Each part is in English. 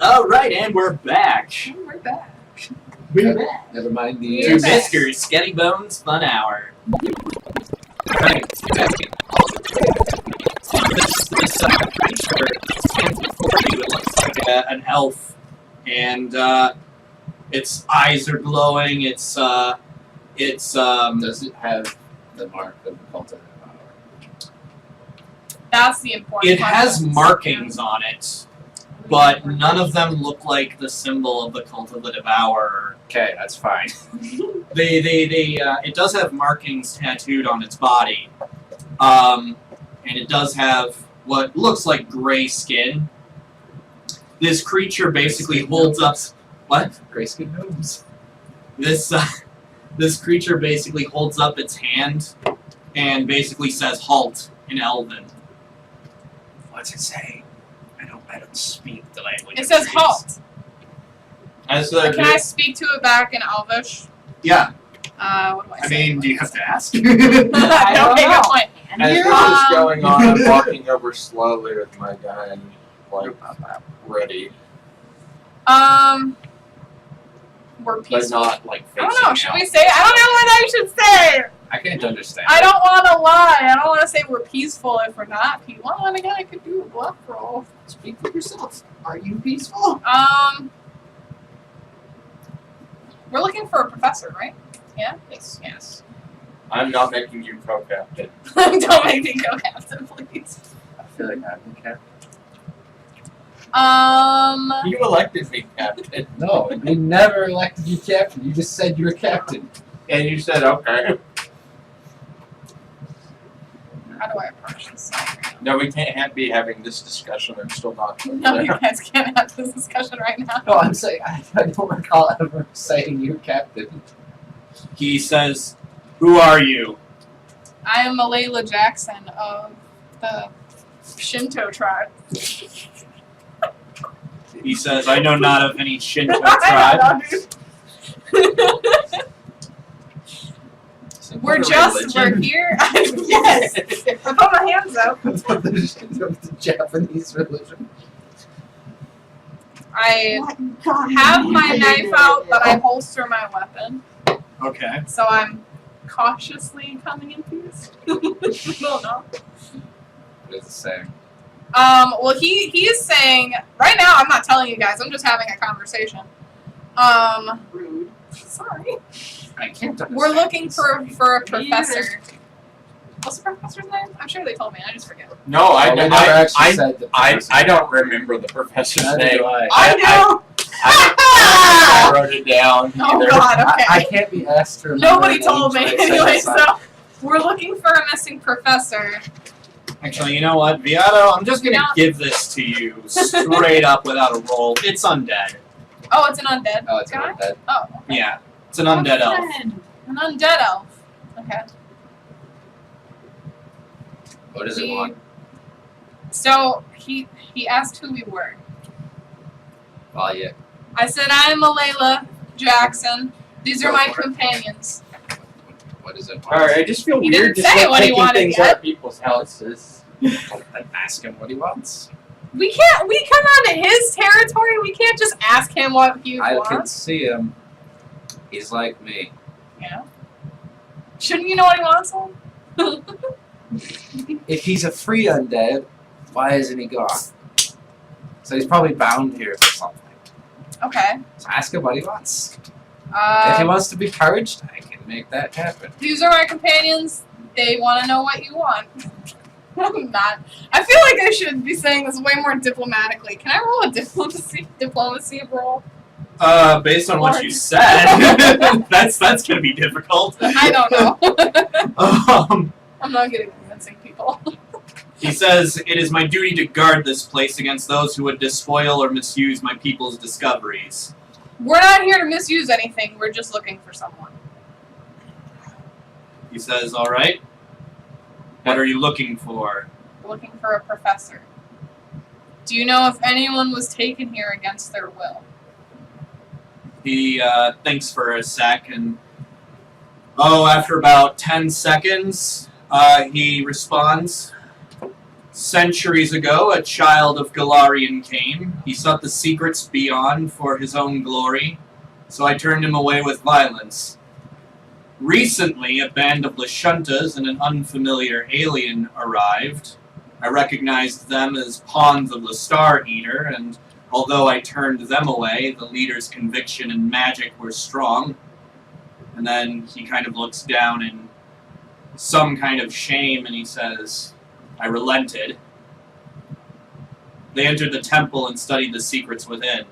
All right, and we're back. We're back. We're back. Never mind the... To Mr. Sketty Bones Fun Hour. Right. This creature stands before you. It looks like an elf, and its eyes are glowing. Does it have the mark of the cult of the power? That's the important It has markings on it, but none of them look like the symbol of the Cult of the Devourer. Okay, that's fine. It does have markings tattooed on its body, and it does have what looks like gray skin. This creature basically holds up. What? Gray skin gnomes. This creature basically holds up its hand, and basically says "halt" in Elven. What's it say? I don't speak the language. It says halt. Can I speak to it back in Elvish? Yeah. What do I I say? mean, do you have to ask? Okay, good point. As this is going on, I'm walking over slowly with my gun, like, ready. We're But peaceful. not, like, I facing don't know. Should out. we say? I don't know what I should say. I can't understand. I don't want to lie. I don't want to say we're peaceful if we're not peaceful. Well, then again, I could do a bluff roll. Speak for yourself. Are you peaceful? We're looking for a professor, right? Yeah. Yes. I'm not making you co-captain. Don't make me go captain, please. I feel like I'm the captain. You elected me captain. No, we never elected you captain. You just said you were captain. And you said, okay. How do I approach this? No, we can't be having this discussion. I'm still not. No, you guys can't have this discussion right now. No, I'm saying I don't recall ever saying you're captain. He says, "Who are you?" I am Malayla Jackson of the Shinto tribe. He says, "I know not of any Shinto I tribe." don't know, dude. We're here. Yes! I put my hands up. The Japanese religion. I have my knife out, but I holster my weapon. Okay. So I'm cautiously coming in peace. No. What is it saying? Well, he is saying, right now I'm not telling you guys, I'm just having a conversation. Rude. Sorry. I can't understand. We're looking for a professor. What's the professor's name? I'm sure they told me, I just forget. No, I never actually said the professor. I don't remember the professor's Neither name. do I. I wrote it down. Oh either. god, okay. I can't be asked to remember. Nobody told me. names, but I said Anyway, it's so we're looking for a missing professor. Actually, you know what, Viato? I'm just gonna give this to you straight up without a roll. It's undead. Oh, it's an undead Oh, it's guy? not dead. Oh, okay. Yeah, it's an undead elf. An undead elf. Okay. What does it want? So he asked who we were. Well, yeah. I said, I'm Malayla Jackson. These are Go my for it. companions. What does it want? Alright, I just feel He weird didn't just say like what he taking wanted things yet. out of people's houses. Ask him what he wants. We come onto his territory. We can't just ask him what he I wants. can see him. He's like me. Yeah. Shouldn't you know what he wants? If he's a free undead, why isn't he gone? So he's probably bound here for something. Okay. So ask him what he wants. If he Um, wants to be purged, I can make that happen. these are my companions. They want to know what you want. I'm not. I feel like I should be saying this way more diplomatically. Can I roll a diplomacy roll? Based on what you said, that's gonna be difficult. I don't know. Um, I'm not good at convincing people. he says, "It is my duty to guard this place against those who would despoil or misuse my people's discoveries." We're not here to misuse anything. We're just looking for someone. He says, "All right. What are you looking for?" We're looking for a professor. Do you know if anyone was taken here against their will? He thinks for a sec, and after about 10 seconds, he responds, Centuries ago, a child of Galarian came. He sought the secrets beyond for his own glory, so I turned him away with violence. Recently, a band of Lashuntas and an unfamiliar alien arrived. I recognized them as pawns of the Star Eater, and although I turned them away, the leader's conviction and magic were strong. And then he kind of looks down in some kind of shame and he says, I relented. They entered the temple and studied the secrets within.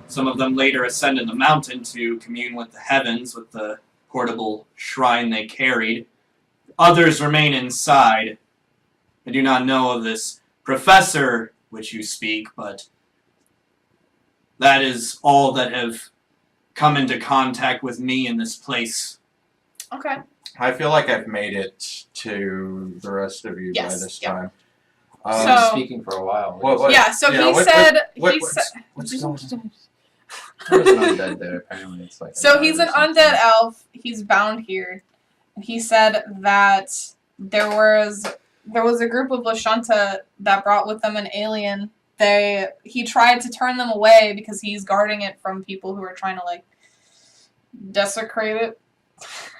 Some of them later ascended the mountain to commune with the heavens with the portable shrine they carried. Others remain inside. I do not know of this professor which you speak, but that is all that have come into contact with me in this place. Okay. I feel like I've made it to the rest of you by Yes, this yeah. time. I've been So- speaking for a while. What- Yeah, so yeah, he what- said... what- he what's- said what's going on? There's an undead there, apparently. It's like so he's an undead elf. He's bound here. And he said that there was a group of Lashunta that brought with them an alien. He tried to turn them away because he's guarding it from people who are trying to, like, desecrate it.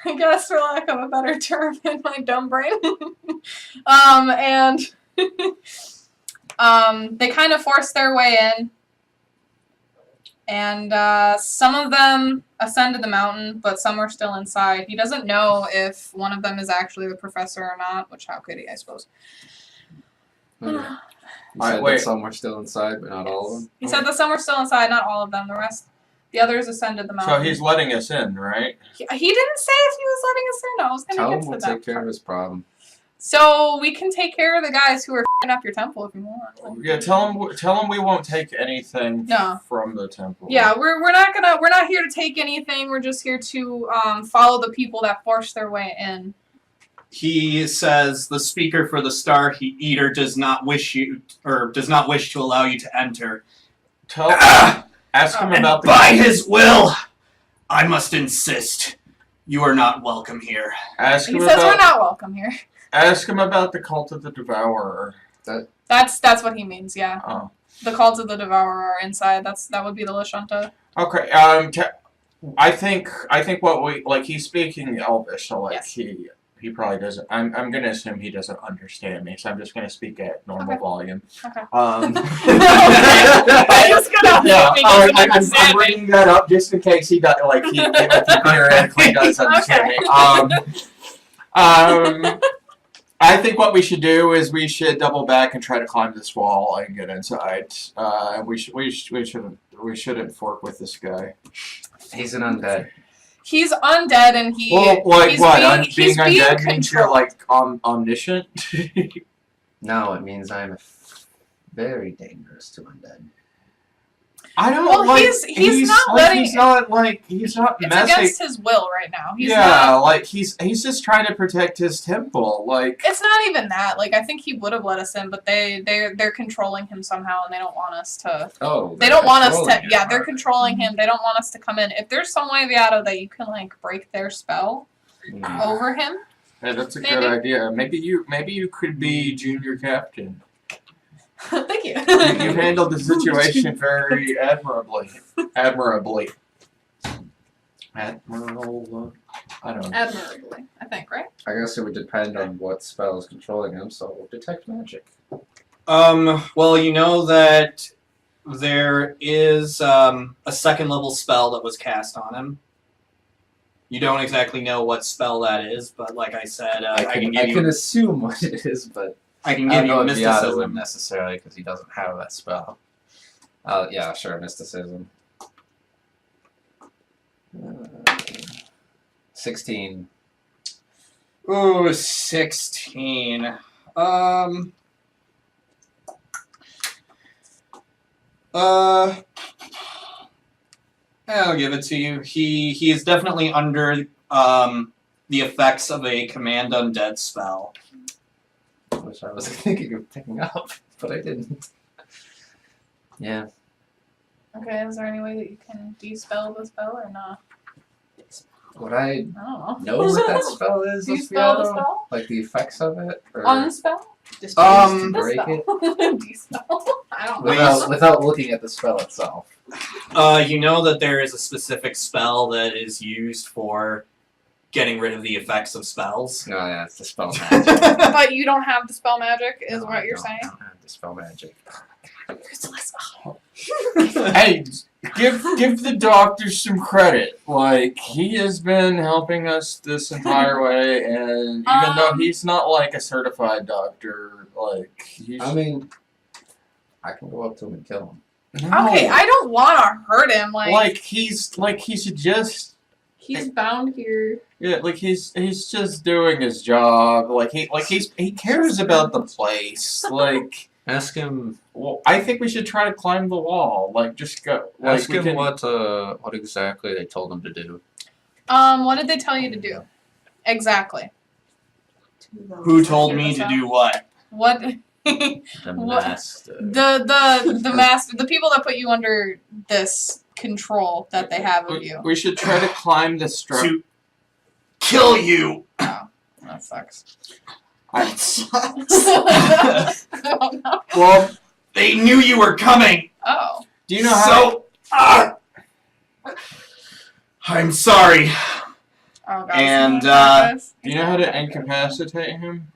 I guess, for lack of a better term in my dumb brain. And they kind of forced their way in. And some of them ascended the mountain, but some are still inside. He doesn't know if one of them is actually the professor or not, which how could he, I suppose. You Alright, said wait. that some were still inside, but not all of them? He said that some were still inside, not all of them. The others ascended the So mountain. he's letting us in, right? He didn't say if he was letting us in. I was going Tell to him get we'll to that take care of part. his problem. So we can take care of the guys who are f***ing up your temple if you want. Yeah, tell him we won't take anything No. from the temple. Yeah, we're not here to take anything. We're just here to follow the people that forced their way in. He says the speaker for the Star Eater does not wish to allow you to enter. Ask him about the By his will, I must insist. You are not welcome here. ask He him says we're about not welcome here. ask him about the cult of the Devourer. That's what he means. Yeah, Oh. the cult of the Devourer are inside. That would be the Lashunta. Okay. I think what we like. He's speaking Elvish, so like Yes. he probably doesn't. I'm gonna assume he doesn't understand me, so I'm just gonna speak at normal Okay. volume. Okay. I'm just gonna I'm bringing that up just in case he does he theoretically does understand me. I think what we should do is we should double back and try to climb this wall and get inside. We shouldn't fork with this guy. He's an undead. He's undead and he. Well, like he's what? Being, Being he's undead being means you're controlled. like omniscient. No, it means I'm very dangerous to undead. I don't Well, like. he's not letting- He's not It's messing. against his will right now. He's Yeah, not. like he's just trying to protect his temple. Like It's not even that. Like I think he would have let us in, but they're controlling him somehow, and they don't want us to. Oh, They don't want us to. controlling him, Yeah, they're are they? controlling him. They don't want us to come in. If there's some way, Viato, that you can like break their spell Mm. over him. hey, that's a Maybe. good idea. Maybe you could be junior captain. Thank you. You handled the situation very admirably. Admirable. I don't know. Admirably, I think, right? I guess it would depend on what spell is controlling him, so detect magic. Well, you know that there is a second level spell that was cast on him. You don't exactly know what spell that is, but like I said, I can give I you can assume what it is, but I can I give don't you know if Viato mysticism. wouldn't necessarily because he doesn't have that spell. Yeah, sure, mysticism. 16. Ooh, 16. I'll give it to you. He is definitely under the effects of a command undead spell. Which I was thinking of picking up, but I didn't. Yeah. Okay. Is there any way that you can de-spell the spell or not? Would I Oh. know what that spell is? Do you spell the Luciano? spell? Like the effects of it? Or Unspell? break it? Dispel? I don't know. Without looking at the spell itself. You know that there is a specific spell that is used for getting rid of the effects of spells. No, yeah, it's the spell magic. But you don't have the spell magic, is No, what I you're don't- saying? I don't have the spell magic. Hey, give the doctor some credit. Like, he has been helping us this entire way, and even though he's not like a certified doctor, like he's I mean, I can go up to him and kill him. no. Okay, I don't want to hurt him. Like he's just he's bound here. yeah, like he's just doing his job. He cares about the place. Like, Ask him. well, I think we should try to climb the wall. Like, just go. Like, Ask we him can- what exactly they told him to do. What did they tell you to do? Exactly. Who told me to do what? What? The What? master. The master, the people that put you under this control that they have of you. We should try to climb the structure. To kill you. Oh, that sucks. Oh, no. Well, They knew you were coming. Oh. do you know how? I'm sorry. Oh, God. And, Do you know how to incapacitate him?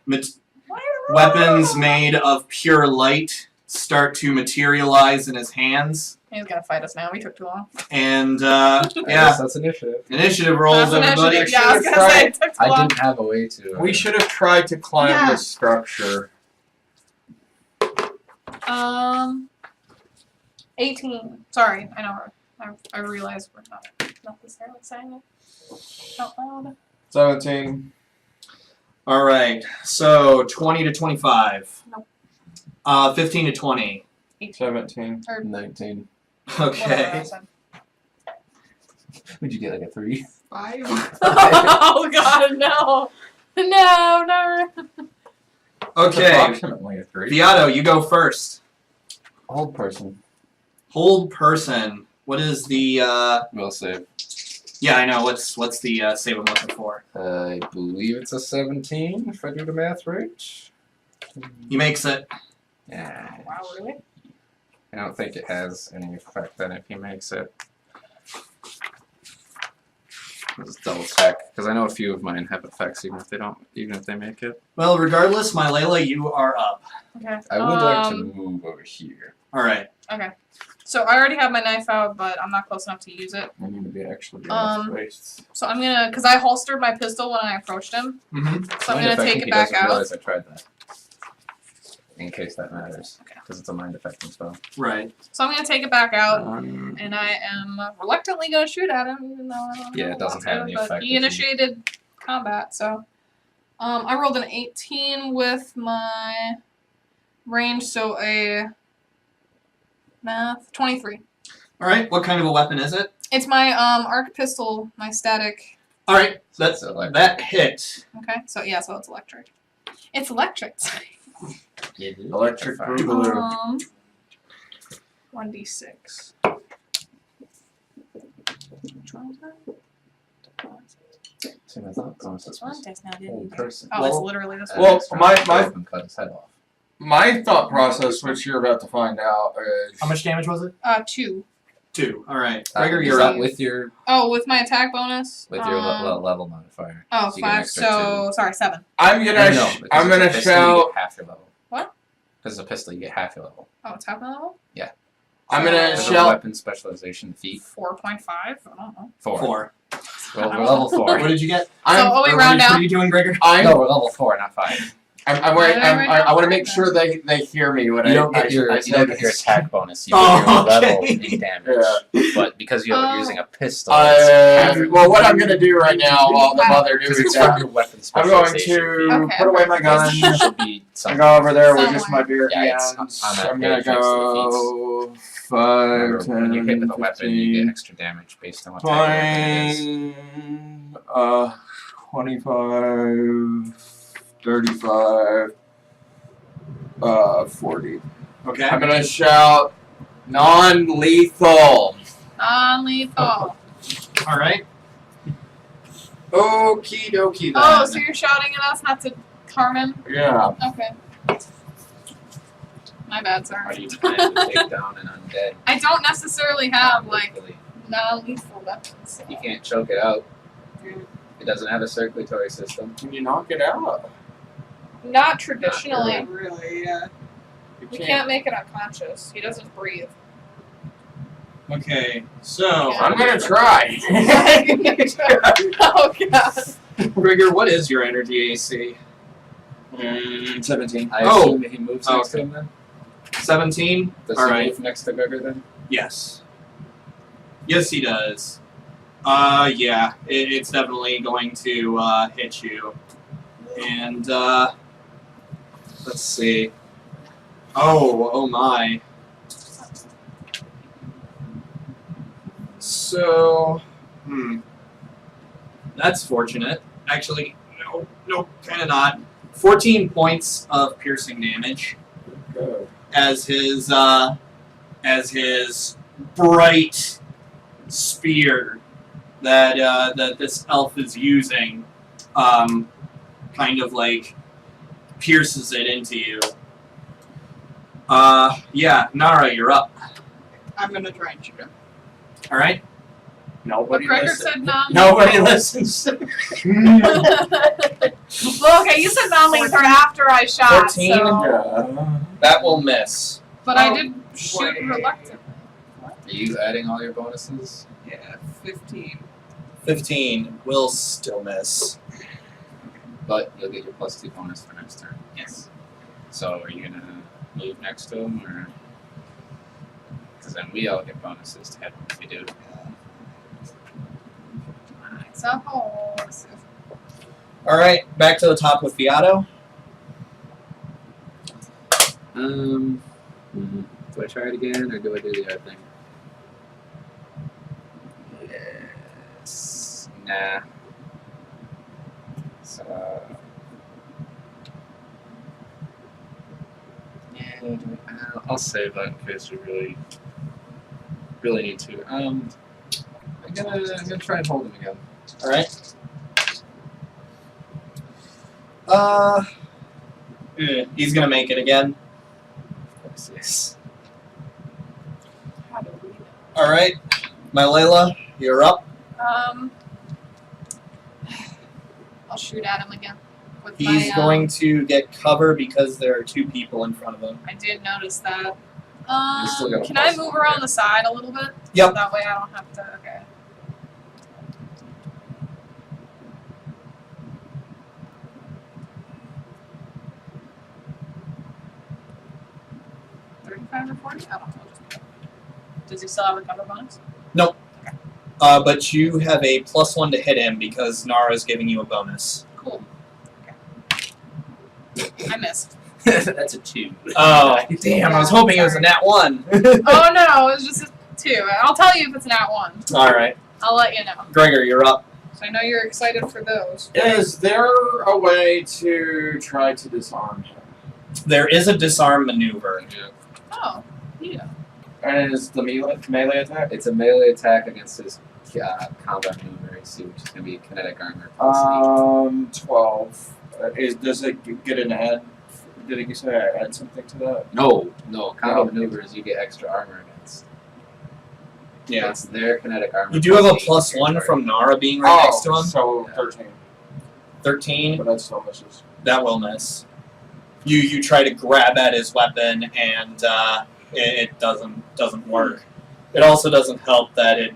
Weapons made of pure light start to materialize in his hands. He's gonna fight us now. We took too long. And, I yeah. guess that's initiative. Initiative rolls, That's everybody. initiative. Yeah, I was gonna say it took too I long. didn't have a way to. We should have tried to climb Yeah. the structure. 18. Sorry, I know. I realize we're not necessarily saying it out loud. 17. All right. So 20 to 25. Nope. 15 to 20. 17. Or 19. whatever I Okay. said. Would you get like a 3? 5. Oh God, no, no. Okay. Approximately a 3. Beato, you go first. Old person. Hold person. What is the? Will save. Yeah, I know. What's the save I'm looking for? I believe it's a 17 if I do the math right. He makes it. Yeah. Wow, really? I don't think it has any effect then if he makes it. Let's double check because I know a few of mine have effects even if they make it. Well, regardless, my Layla, you are up. Okay. I would like to move over here. All right. Okay. So I already have my knife out, but I'm not close enough to use it. I need to be actually waist. So I'm gonna, cause I holstered my pistol when I approached him. Mm-hmm. So I'm Mind gonna effect take if it he back doesn't out. realize I tried that. In case that matters. Okay. Because it's a mind affecting spell. Right. So I'm gonna take it back out, and I am reluctantly gonna shoot at him, even though I don't Yeah, know it doesn't want have to, any but effect he if you- initiated combat, so I rolled an 18 with my range, so a math 23. All right. What kind of a weapon is it? It's my arc pistol, my static. All right. It's electric. That hit. Okay, so yeah, so it's electric. It's electric. Electric Fire. boogaloo. 1d6. Which one was that? See, my thought process One was dice now, didn't old you? person. Oh, it's literally this one. Well, Next round, my- go up and cut his head off. My thought process, which you're about to find out, is How much damage was it? 2. 2. All right. Uh, Gregor, is you're that up. with your Oh, with my attack bonus? level modifier. Oh, So you get an 5, extra so, sorry, 7. I'm gonna No, because I'm it's a gonna pistol, you shout. get half your level. What? Because it's a pistol, you get half your level. Oh, it's half my level? I'm gonna There's a shout. weapon specialization feat. 4.5? I don't know. 4. 4. Well, we're level 4. What did you get? Oh, wait, Or round what down. are you doing, Gregor? No, we're level 4, not 5. I want to make sure they hear me when You don't I get your I you don't get your this. attack bonus. You Oh, get your level okay. in damage. Yeah. But because you're using a pistol, Well, what I'm gonna do right now while the mother because doing it's from that, your weapon I'm going specialization to Okay. put away my gun. feat. It should be I something. go over there with just Somewhere. my beer Yeah, it's hands. on that I'm gonna page next to the go 5, Remember, 10, when you hit with a weapon, you 15, get extra damage based on what type of weapon it is. 25, 35, 40. Okay. I'm gonna shout non-lethal. Non-lethal. All right. Okie dokie then. Oh, so you're shouting at us not to harm him? Yeah. Okay. My bad, Are sorry. you trying to take down an undead? I don't necessarily have, like, Lethally? non-lethal weapons. You can't choke it out. It doesn't have a circulatory system. Can you knock it out? Not traditionally. Not Really, yeah. You We can't make it unconscious. He doesn't breathe. Okay, so I'm gonna try. Oh, God. Gregor, what is your energy AC? 17. I Oh. assume that he moves next to Okay. him then? 17? Does All he right. move next to Gregor then? Yes. Yes, he does. Yeah, it's definitely going to hit you. And let's see. Oh my. So, that's fortunate. Actually, no, kind of not. 14 points of piercing damage Good. as his bright spear that this elf is using, kind of like pierces it into you. Yeah, Nara, you're up. I'm gonna try and shoot him. All right. But Nobody Gregor listens. said non. Nobody listens. Well, okay, you said non-lethal after I shot, 14? so... That will miss. But I did shoot Wait. reluctantly. Are you adding all your bonuses? Yeah, 15. 15 will still miss. But you'll get your +2 bonus for next turn. Yes. So are you gonna move next to him, or? Because then we all get bonuses to hit him if we do. It's a horse. All right, back to the top with Fiato. Do I try it again, or do I do the other thing? Yes. Nah. So. Yeah, I'll save that in case we really need to. I'm gonna try and hold him again. All right. He's gonna make it again. Yes. How do we know? All right, my Layla, you're up. I'll shoot at him again. With He's my, going to get cover because there are 2 people in front of him. I did notice that. still got a Can I +1 move around there. the side a little bit? Yep. That way I don't have to. Okay. $35 or $40? I don't know. Does he still have a cover bonus? But you have a +1 to hit him because Nara's giving you a bonus. Cool. Okay. I missed. That's a 2. Oh, damn! I was hoping it was a nat 1. Oh no, it was just a 2. I'll tell you if it's nat 1. All right, I'll let you know. Gregor, you're up. So I know you're excited for those. Is there a way to try to disarm him? There is a disarm maneuver. Oh, yeah. And is the melee attack? It's a melee attack against his combat maneuver AC, which is going to be kinetic armor. +8. 12. Does it get an add? Did you say I add something to that? No, combat No. maneuvers you get extra armor against. Yeah. It's their kinetic armor. You do have a +8 +1 from Nara being right next to him. So Yeah. 13. 13. But that still misses. That will miss. You try to grab at his weapon and it doesn't work. It also doesn't help that it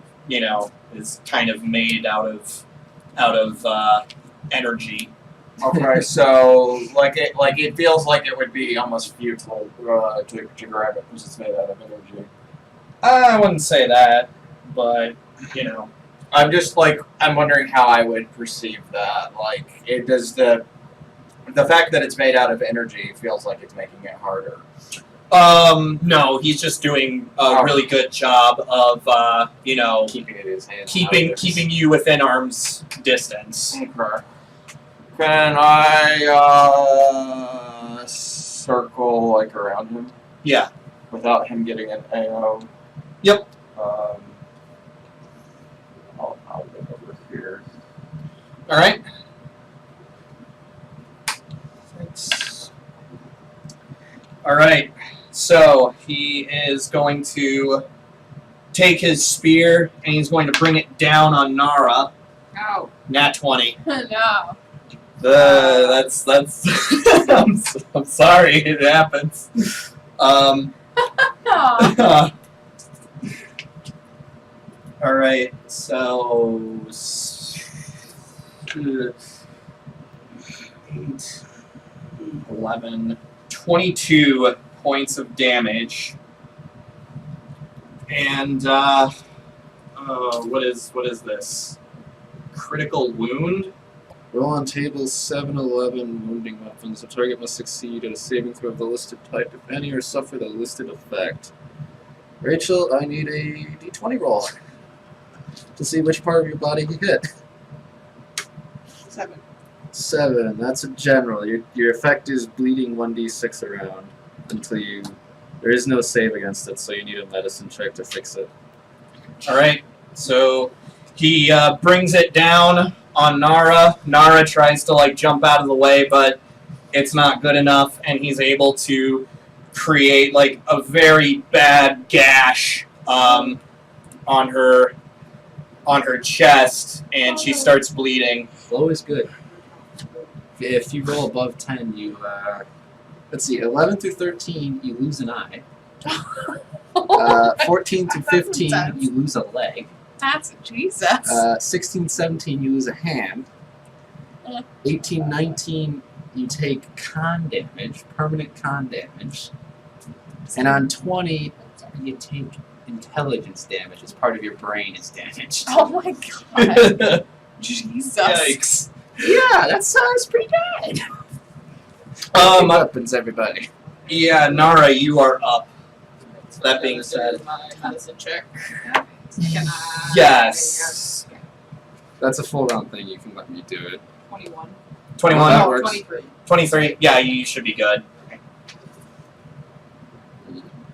is kind of made out of energy. Okay, so it feels like it would be almost futile to grab it because it's made out of energy. I wouldn't say that, but I'm wondering how I would perceive that. Like, it does the fact that it's made out of energy feels like it's making it harder. no, he's just doing a really good job of Keeping it in his hand. keeping you within arm's distance. Okay. Can I circle around him Yeah. without him getting an AO? Yep. I'll get over here. All right. Thanks. All right. So he is going to take his spear and he's going to bring it down on Nara. Ow. Nat 20. No. That's I'm sorry, it happens. No. All right, so 8, 11, 22 points of damage, and what is this? Critical wound. Roll on table 7-11 wounding weapons. The target must succeed at a saving throw of the listed type, if any, or suffer the listed effect. Rachel, I need a d20 roll to see which part of your body you hit. 7. 7. That's a general. Your effect is bleeding 1d6 around until you. There is no save against it, so you need a medicine check to fix it. All right, so he brings it down on Nara. Nara tries to like jump out of the way, but it's not good enough, and he's able to create like a very bad gash on her chest, and she starts bleeding. Low is good. If you roll above 10, you let's see, 11 through 13, you lose an eye. 14 to 15, intense. you lose a leg. That's Jesus. 16, 17, you lose a hand. 18, 19, you take con damage, permanent con damage. And on 20, you take intelligence damage as part of your brain is damaged. Oh my god. Jesus. Yikes. Yeah, that sounds pretty bad. Weapons, everybody. Yeah, Nara, you are up. That being said, My medicine check. yes. That's a full round thing. You can let me do it. 21. 21, That Oh, works. 23. 23. Yeah, you should be good.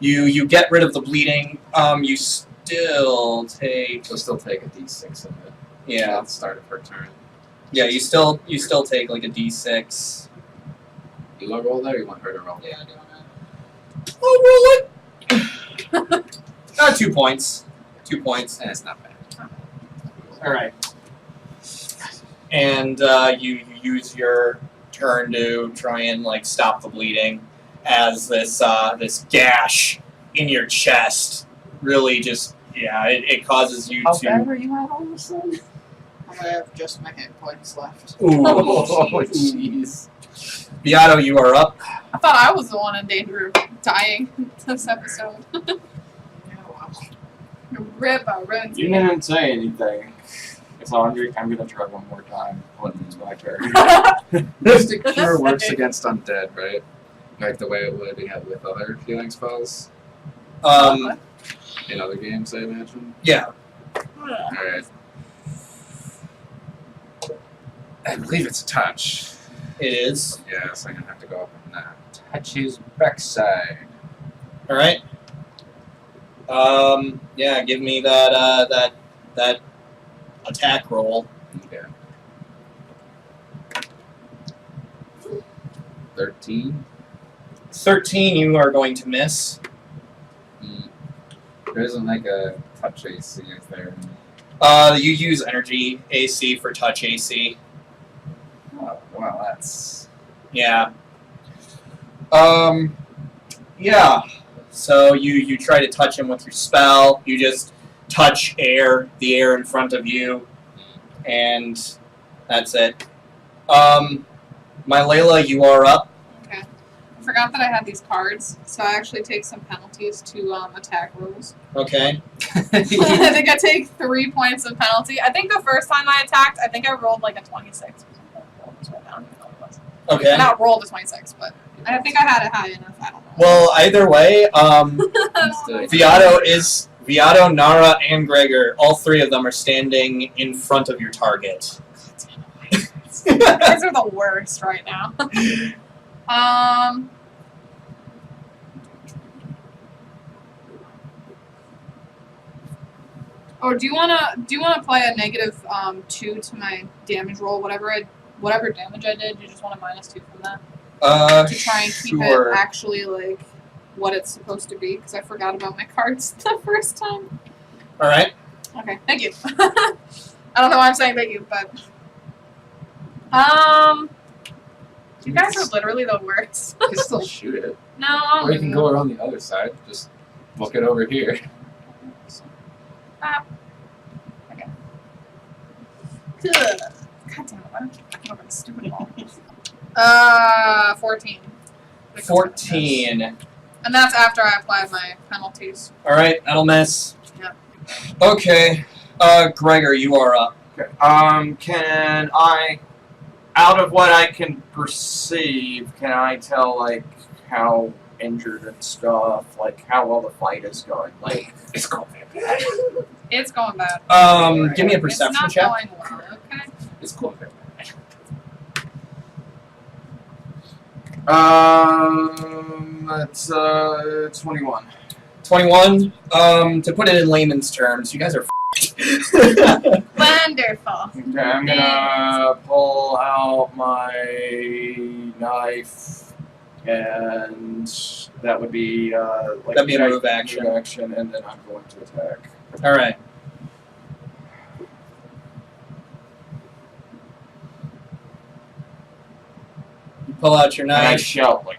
You get rid of the bleeding. You still take. She'll still take a d6 in it. Yeah, At the start of her turn. yeah. You still take like a d6. You want to roll that, or you want her to roll? Yeah, I do want Oh, roll it. 2 points. 2 points. And it's not bad. All right. And you use your turn to try and like stop the bleeding, as this gash in your chest really just it causes you How to. bad are you at all of a sudden? to. I have just my hit points left. Ooh. Oh, jeez. Beato, you are up. I thought I was the one in danger of dying this episode. Rip, I ruined You didn't say anything. It's I'm gonna try one more time when it's my turn. Mystic Cure works against undead, right? Like the way it would with other healing spells in other games, I imagine. Yeah. Alright. I believe it's a touch. It is. Yeah, so I'm gonna have to go up and touch his backside. All right. Yeah. Give me that attack roll. Okay. 13. 13. You are going to miss. There isn't like a touch AC, is there? You use energy AC for touch AC. Oh, well, that's. Yeah. Yeah. So you try to touch him with your spell. You just touch the air in front of you, and that's it. My Layla, you are up. Okay. I forgot that I had these cards, so I actually take some penalties to attack rolls. Okay. I think I take 3 points of penalty. I think the first time I attacked, I think I rolled like a 26 or something. I don't even know what it was. Okay. Not rolled a 26, but I think I had it high enough. I don't know. Well, either way, Viato, Nara, and Gregor, all three of them are standing in front of your target. You guys are the worst right now. Or do you wanna play a negative 2 to my damage roll? Whatever damage I did, you just want a -2 from that to try and keep sure. it actually like what it's supposed to be. Because I forgot about my cards the first time. All right. Okay, thank you. I don't know why I'm saying thank you, but you guys are literally the worst. You can still shoot it. No. Or you can go around the other side. Just book it over here. Okay. Good. God damn it! Why don't you fucking over the stupid ball? 14. 14. And that's after I applied my penalties. All right, that'll miss. Yep. Okay. Gregor, you are up. Okay. Can I, out of what I can perceive, can I tell like how injured and stuff, like how well the fight is going? Like It's going very bad. It's going bad. Give me a perception it's not check. going well, okay? It's going very bad. That's 21. 21. To put it in layman's terms, you guys are Wonderful. Okay, I'm gonna pull out my knife, and that would be like That'd be a move action. Move action, and then I'm going to attack. All right. You pull out your And I knife. shout like,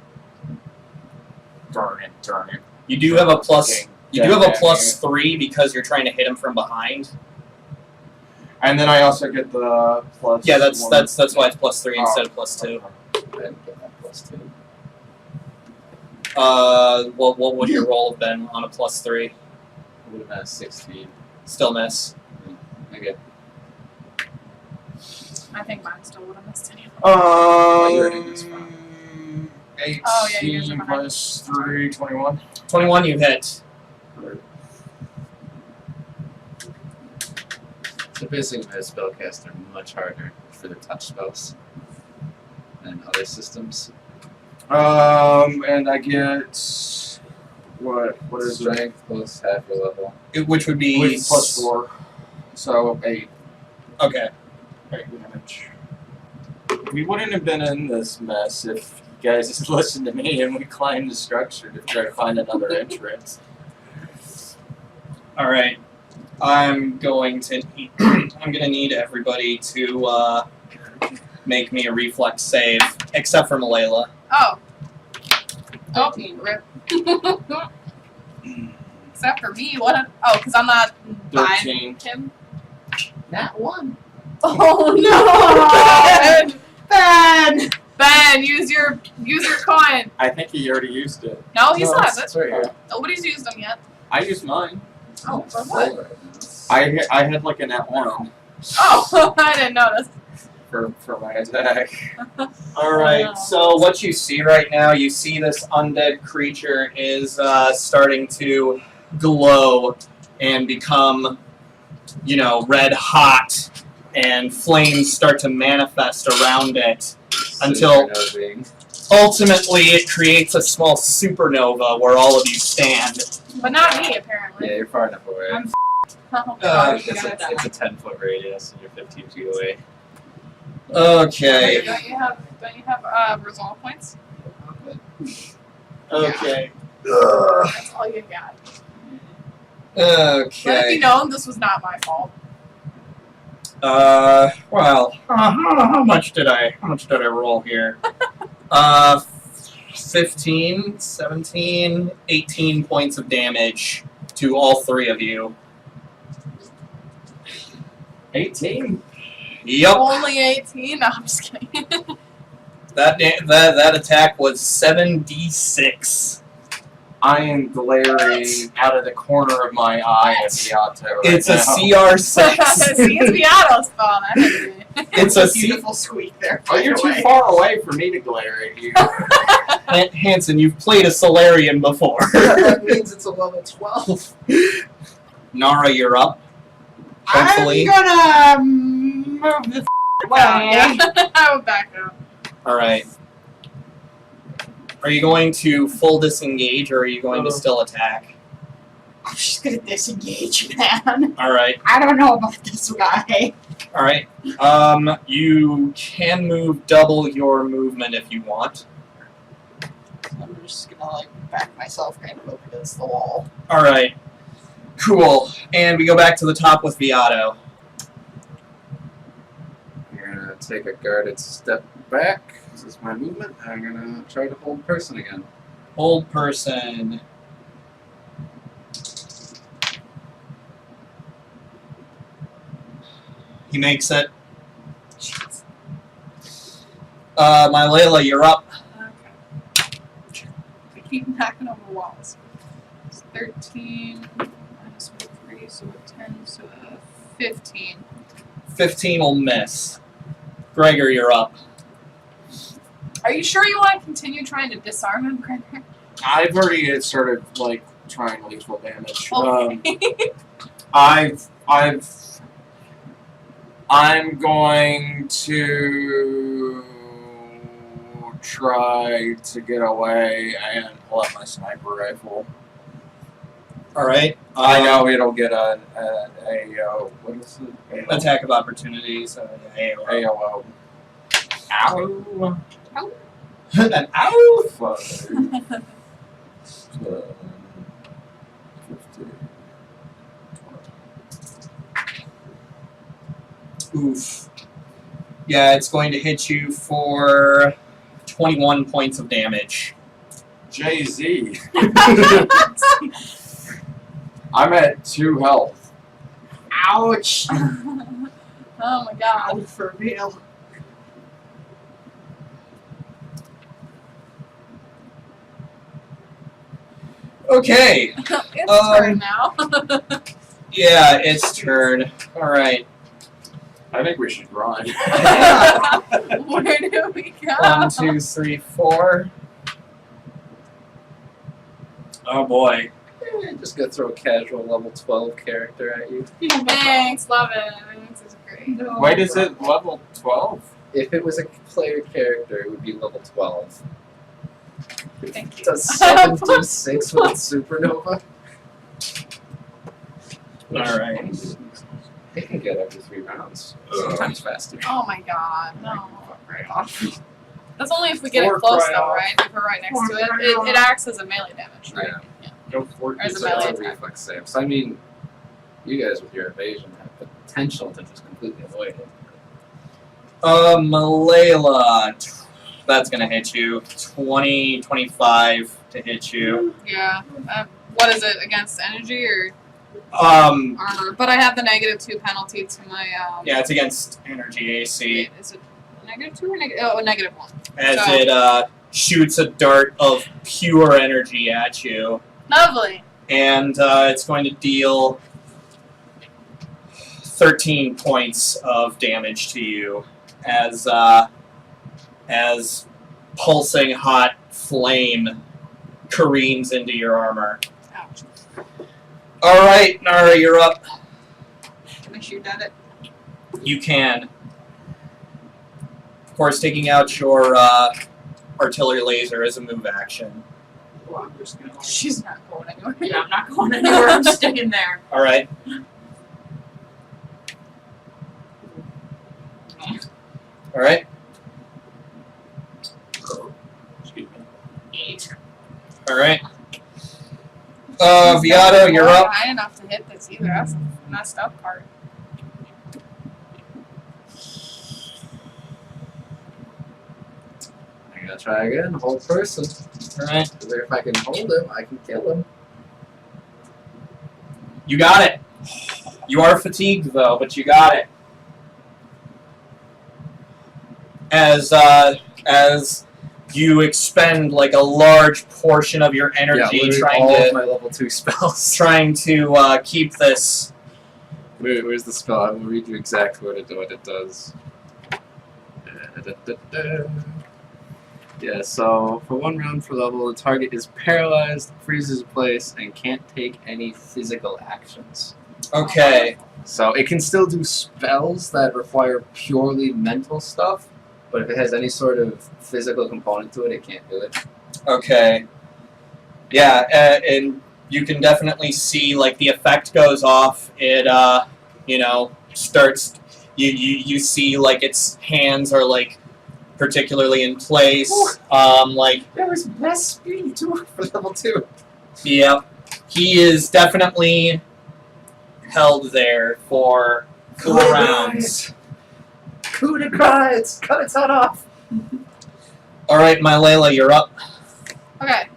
"Darn it! Darn it!" You do have a plus. You do have a Yeah, +3 because you're trying to hit him from behind. And then I also get the plus. Yeah, that's one. why it's +3 Oh. instead of +2. I didn't get that +2. What would your roll have been on a +3? It would have been a 16. Still miss. Okay. I think mine still would have missed anyway. you already missed one. 18 Oh, yeah, you guys are behind. plus 3, 21. 21, you hit. So basically, my spellcasts are much harder for the touch spells than other systems. And I get what is it? Strength plus half your level. Which would be With +4, so 8. Okay. 8 damage. We wouldn't have been in this mess if you guys just listened to me and we climbed the structure to try to find another entrance. All right. I'm going to need everybody to make me a reflex save, except for Malayla. Oh. 13. Rip. Except for me, what? Because I'm not by 13. him. Not one. Oh no! Ben, use your coin. I think he already used it. No, he still No, has it's it. right here. Nobody's used them yet. I used mine. Oh, for It's what? full right now. I had like a nat 1 Oh, I didn't notice. for my attack. All right. So what you see right now, you see this undead creature is starting to glow and become, red hot, and flames start to manifest around it until Supernovaing. ultimately it creates a small supernova where all of you stand. But not me, apparently. Yeah, you're far enough away. I'm Oh, gosh, you It's gotta a 10-foot radius, and you're 15 feet away. Okay. Don't you have resolve points? Okay. That's all you got. Let it be Okay. known this was not my fault. Well, how much did I roll here? 15, 17, 18 points of damage to all three of you. 18? Yep. Only 18? No, I'm just kidding. That attack was 7d6. I am glaring out of the corner of my eye at Beato right It's a now. CR6. See, it's Beato's fault. I didn't do it. It's a C. Beautiful squeak there. Oh, you're too far away for me to glare at you. Hanson, you've played a Solarian before. That means it's a level 12. Nara, you're up. Hopefully. I'm gonna move the way. Yeah, I would back up. Alright. Are you going to full disengage or are you going to still attack? I'm just gonna disengage, man. All right. I don't know about this guy. All right. You can move double your movement if you want. I'm just gonna like back myself kind of up against the wall. All right. Cool. And we go back to the top with Viato. I'm gonna take a guarded step back. This is my movement. I'm gonna try to hold person again. Hold person. He makes it. My Layla, you're up. Okay. I keep knocking over walls. It's 13 minus 3, so a 10, so a 15. 15 will miss. Gregor, you're up. Are you sure you want to continue trying to disarm him, Gregor? I've already started like trying lethal damage. Okay. I'm going to try to get away and pull out my sniper rifle. All right. I know it'll get a what is it? Attack of opportunities. AOO. Ow. An ow. 5, 10, 15. Oof. Yeah, it's going to hit you for 21 points of damage. Jay-Z. I'm at 2 health. Ouch! Oh my god. For real. Okay. It's turn now. Yeah, it's turn. All right. I think we should run. Where do we go? 1, 2, 3, 4. Oh boy. Just gonna throw a casual level 12 character at you. Thanks, love it. This is great. Wait, is it level 12? If it was a player character, it would be level 12. Thank you. Does 7 do 6 with supernova? All right. They can get every 3 rounds. Sometimes faster. Oh my god, no. Right off. That's only if we get it Fork close right though, off. right? If we're right next to Fork it. right It acts as a melee damage, right? Yeah. Go for Or is It's it a melee attack? reflex save. So I mean, you guys with your evasion have the potential to just completely avoid it. Layla. That's going to hit you. 20, 25 to hit you. Yeah. What is it, against energy or armor? But I have the -2 penalty to my Yeah, it's against energy AC. wait, is it -2 or negative? Oh, -1. As So- it shoots a dart of pure energy at you. Lovely. And it's going to deal 13 points of damage to you as pulsing hot flame careens into your armor. Ouch. All right, Nara, you're up. Can I shoot at it? You can. Of course, taking out your artillery laser is a move action. Well, I'm just gonna. She's not going anywhere. Yeah, I'm not going anywhere. I'm staying there. All right. All right. Excuse me. 8. All right. Viato, you're Not up. high enough to hit this either. That's a messed up part. I'm gonna try again. Hold person. All right. Because if I can hold him, I can kill him. You got it. You are fatigued though, but you got it. As you expend like a large portion of your energy literally trying all of to my level 2 spells. keep this. Where's the spell? I will read you exactly what it does. Yeah, so for 1 round per level, the target is paralyzed, freezes in place, and can't take any physical actions. Okay. So it can still do spells that require purely mental stuff, but if it has any sort of physical component to it, it can't do it. Okay. Yeah, and You can definitely see, like, the effect goes off. It, starts. You see, like, its hands are, like, particularly in place. There was less speed to work for level 2. Yeah, he is definitely held there for 4 rounds. Coup de grace! Cut its head off! Alright, my Layla, you're up. Okay.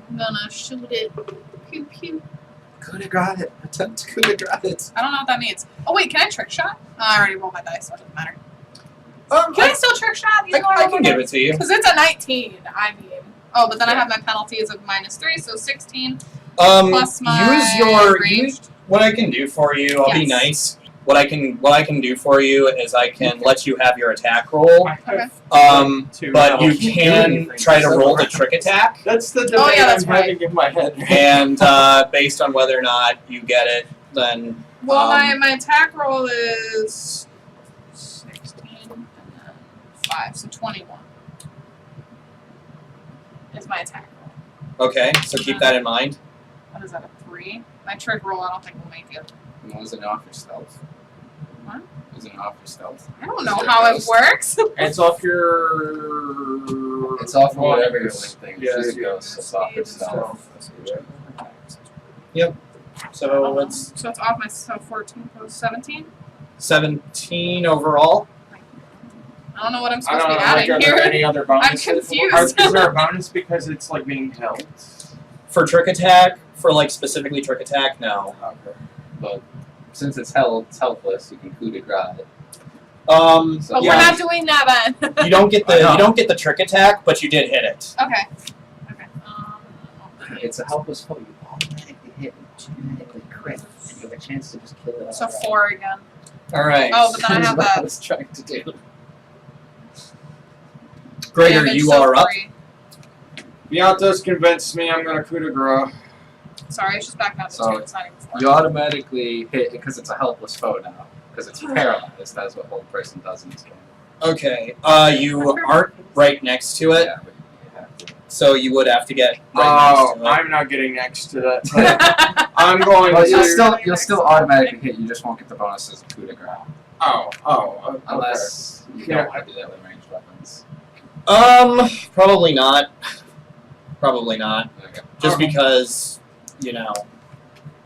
I'm gonna shoot it. Pew pew. Coup de grace! Attempt coup de grace! I don't know what that means. Oh wait, can I trick shot? Oh, I already rolled my dice, so it doesn't matter. Can Can I still trick shot? I can give it to you. Because it's a 19. I mean. Oh, but then I have my penalties of -3, so 16 Um, plus my use your ranged. what I can do for you. I'll be Yes. nice. What I can do for you is I can let you have your attack roll. I have two But now. you Can't do can anything try to for roll the 7 trick attack, rounds. That's the debate Oh, yeah, that's I'm having in my head. and based on whether or not you get it, then Well, my attack roll is 16 and then 5, so 21. Is my attack roll. okay. So keep that in mind. What is that, a 3? My trick roll, I don't think will make it. And was it off your stealth? What? Was it off your stealth? I don't Is know there how it ghost? works. It's off your. It's off of whatever your Yes. link thing Yes. is. It goes it's off your stealth. So it's So it's off my 14 plus 17? 17 overall. I don't know what I'm I supposed don't to know. be Like, adding are there here. any other bonuses? confused. Is there a bonus because it's like being held? For trick attack, for like specifically trick attack, no. Okay. But since it's held, it's helpless. You can coup de grace it. So But Yeah. we're not doing that then. You don't get the trick attack, but you did hit it. Okay. Okay. It's a helpless foe. You automatically hit and automatically crit, and you have a chance to just kill it. So outright. 4 again. All right. Oh, but then I That's have what I that. was trying to do. Greater, damage, you so are up. 3. Beatos convinced me I'm gonna coup de grace. Sorry, it's just back now to So 2. It's not even 4. You automatically hit because it's a helpless foe now. Because it's paralyzed. That's what whole person does in this game. Okay. You aren't right next to it, Yeah, but you have to. so you would have to get right next to it. I'm not getting next to that. But I'm going But to. you'll still automatically hit. You just won't get the bonuses of coup de grace. Okay. Unless you Yeah. don't want to do that with ranged weapons. Probably not. Probably not. Okay. Just because,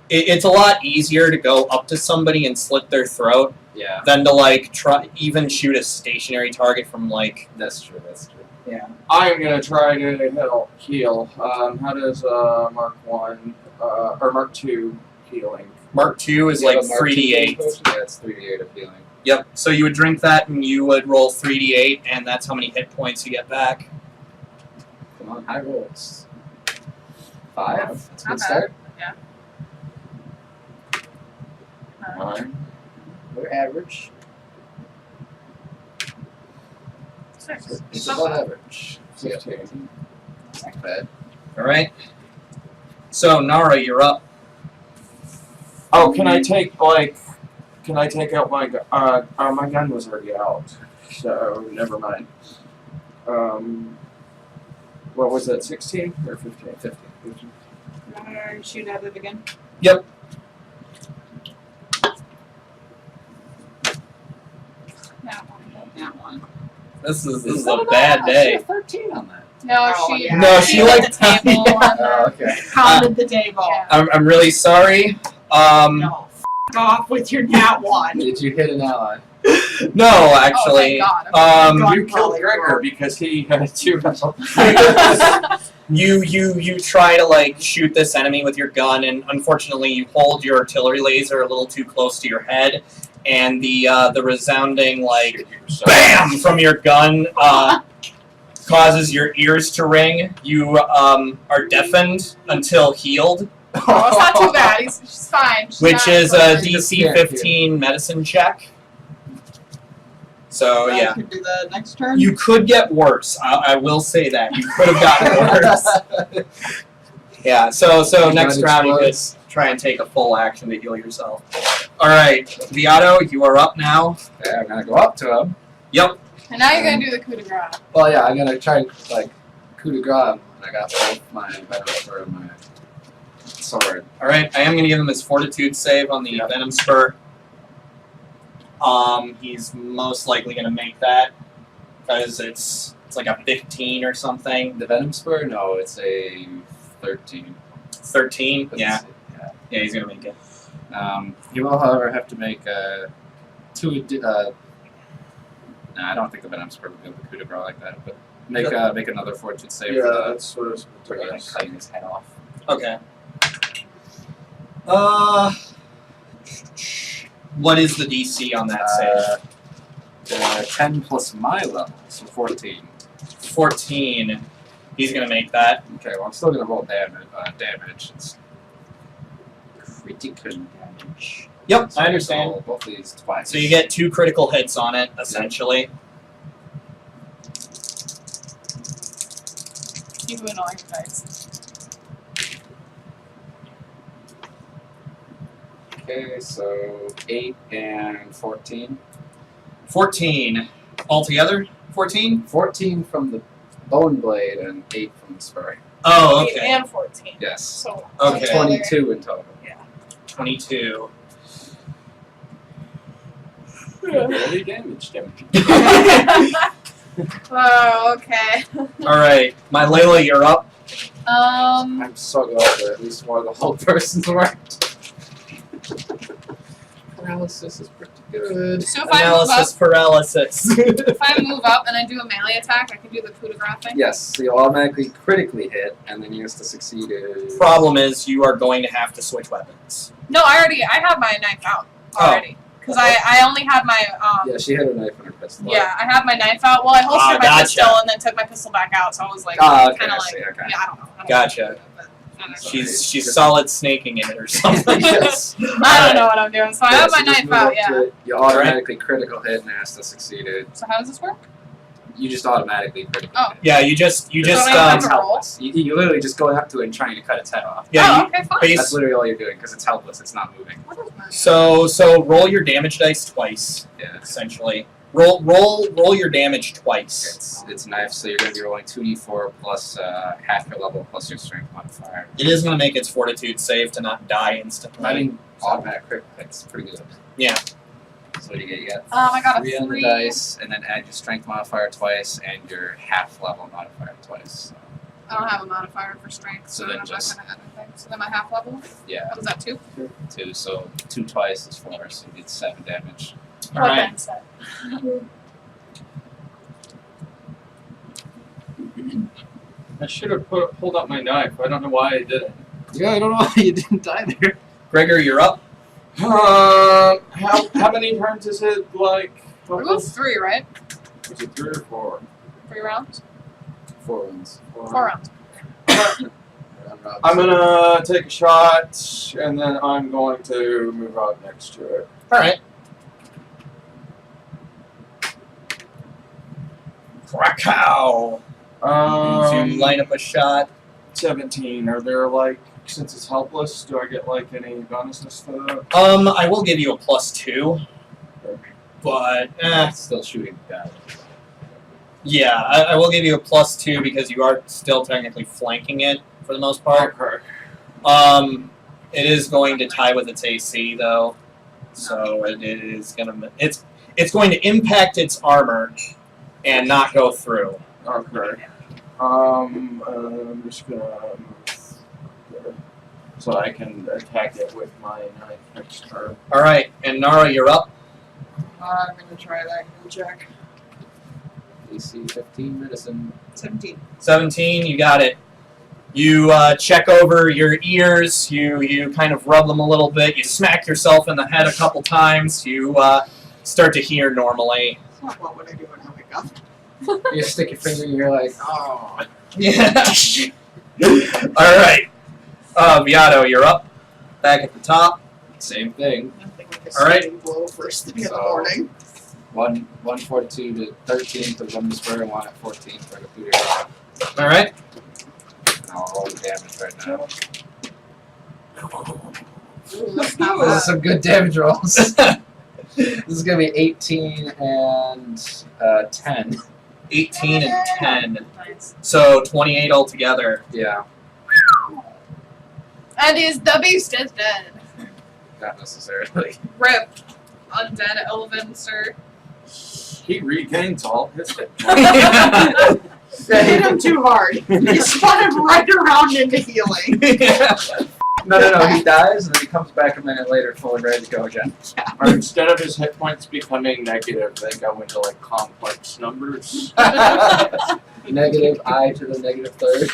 it's a lot easier to go up to somebody and slit their throat Yeah, than to like try even shoot a stationary target from like. that's true. That's true. I'm gonna try to heal. How does Mark 1 or Mark 2 healing? Mark 2 is You have like a Mark II 3d8. potion? Yeah, it's 3d8 of healing. Yep. So you would drink that and you would roll 3d8, and that's how many hit points you get back. Come on, high rolls. 5. That's a Not good start. Nine. We're average. 6. It's Not above bad. average. So yeah, 15. That's not bad. All right. So Nara, you're up. Oh, can I take out my gun? My gun was already out, so never mind. What was that? 16 or 15? 15. You want to shoot at it again? Yep. That one. This is a bad day. 13 on that. No, Oh, she. yeah. No, she she hit like- the table. and Oh, then- okay. Pounded the table. Yeah. I'm really sorry. No, f off with your nat 1. Did you hit an ally? No, Oh, actually. thank God. God. You killed Gregor because he had 2 health. You try to like shoot this enemy with your gun, and unfortunately you hold your artillery laser a little too close to your head, and the resounding like BAM from your gun causes your ears to ring. You are deafened until healed, Oh, it's not too bad. She's fine. She's which not is a perfect. DC 15 medicine check. So I yeah. could do the next turn. You could get worse. I will say that. You could have gotten worse. Yeah, so Your next gun round you could explodes. try and take a full action to heal yourself. Alright, Viato, you are up now. Okay, I'm gonna go up to him. Yep. And now you're gonna do the coup de grace. Well, yeah, I'm gonna try and, like, coup de grace him. And I got both my veteran sword and my sword. All right, I am going to give him his fortitude save on the Yep. Venom Spur. He's most likely going to make that because it's like a 15 or something. The Venom Spur? No, it's a 13. 13? 'Cause Yeah. it's- yeah. Yeah, he's going to make it. You will, however, have to make two. I don't think the Venom Spur would be able to coup de grace like that, but make another fortune save for the that's what it's for cutting his head off. Okay. What is the DC on that save? 10 plus my level, so 14. 14. He's going to make that. Okay, well, I'm still gonna roll damage. It's critical damage. Yep, So I understand. roll both of these twice. So you get 2 critical hits on it, essentially. Keep moving on, guys. Okay, so 8 and 14. 14 altogether? 14? 14 from the bone blade and 8 from the spur. Oh, 8 okay. and 14. Yes. So Okay. 22 in total. 22. Really damage. Oh, okay. Alright, my Layla, you're up. I'm so glad that at least one of the whole person's worked. Paralysis is pretty good. So if I move up, Analysis paralysis. if I move up and I do a melee attack, I can do the coup de grace thing. Yes, so you'll automatically critically hit, and then you have to succeed. Problem is, you are going to have to switch weapons. No, I have my knife out already. Because I only had my Yeah, she had her knife in her pistol. yeah, I had my knife out. Well, I holstered my gotcha. pistol and then took my pistol back out, so I was like Okay, kind of I like see, okay. yeah, I don't know. Gotcha. But I don't know. She's solid snaking in it or something. Yes. I don't know what I'm doing. So I have my so just knife move out, up yeah. to it. You automatically critical hit and it has to succeed it. So how does this work? You just automatically critical Oh. hit. Yeah, you just So I have It's to roll? helpless. You literally just go up to it and trying to cut its head off. yeah. Oh, okay, fine. Base, That's literally all you're doing because it's helpless. It's not moving. What is my so roll your damage dice twice, Yeah. essentially. Roll your damage twice. It's knife, so you're going to be rolling 2d4 plus half your level plus your strength modifier. It is going to make its fortitude save to not die instantly. I mean, automatic crit. That's pretty good. Yeah. So what do you get? You get I got a 3 on the 3. dice, and then add your strength modifier twice and your half level modifier twice. So, I don't have a modifier for strength, so So then I'm just- not gonna add anything. So then my half level. yeah, What is that, 2? 2. So 2 twice is 4, so you get 7 damage. All right. Instead. I should have pulled out my knife. I don't know why I didn't. Yeah, I don't know why you didn't die there. Gregor, you're up. How many turns is it like? We're both 3, right? Was it 3 or 4? 3 rounds? 4 rounds. 4 rounds. I'm gonna take a shot, and then I'm going to move out next to it. All right. Krakow. You line up a shot. 17. Are there like, since it's helpless, do I get like any bonuses for that? I will give you a +2, but Still shooting down. yeah, I will give you a +2 because you are still technically flanking it for the most part. Okay. It is going to tie with its AC though, so it is gonna it's going to impact its armor and not go through. Okay. I'm just gonna move there so I can attack it with my knife next turn. All right, and Nara, you're up. I'm gonna try that new check. AC 15 medicine. 17. 17, you got it. You check over your ears. You kind of rub them a little bit. You smack yourself in the head a couple times. You start to hear normally. What would I do when I wake up? You stick your finger and you're like, oh. Yeah. All right. Viato, you're up. Back at the top. Same thing. Nothing like a All right. soothing blow first thing in the So- morning. 1 fortitude to 13 for the spur and 1 at 14 for the food area. All right. And I'll roll the damage right now. Ooh, that's not Those are bad. some good damage rolls. This is gonna be 18 and 10. 18 and 10. Nice. So 28 altogether. Yeah. And the beast is dead. Not necessarily. Rip. Undead elven, sir. He regains all his hit points. I hit him too hard. He spun him right around into healing. No, he dies and then he comes back a minute later fully ready to go again. Or instead of his hit points becoming negative, they go into like complex numbers. Negative I to the negative third.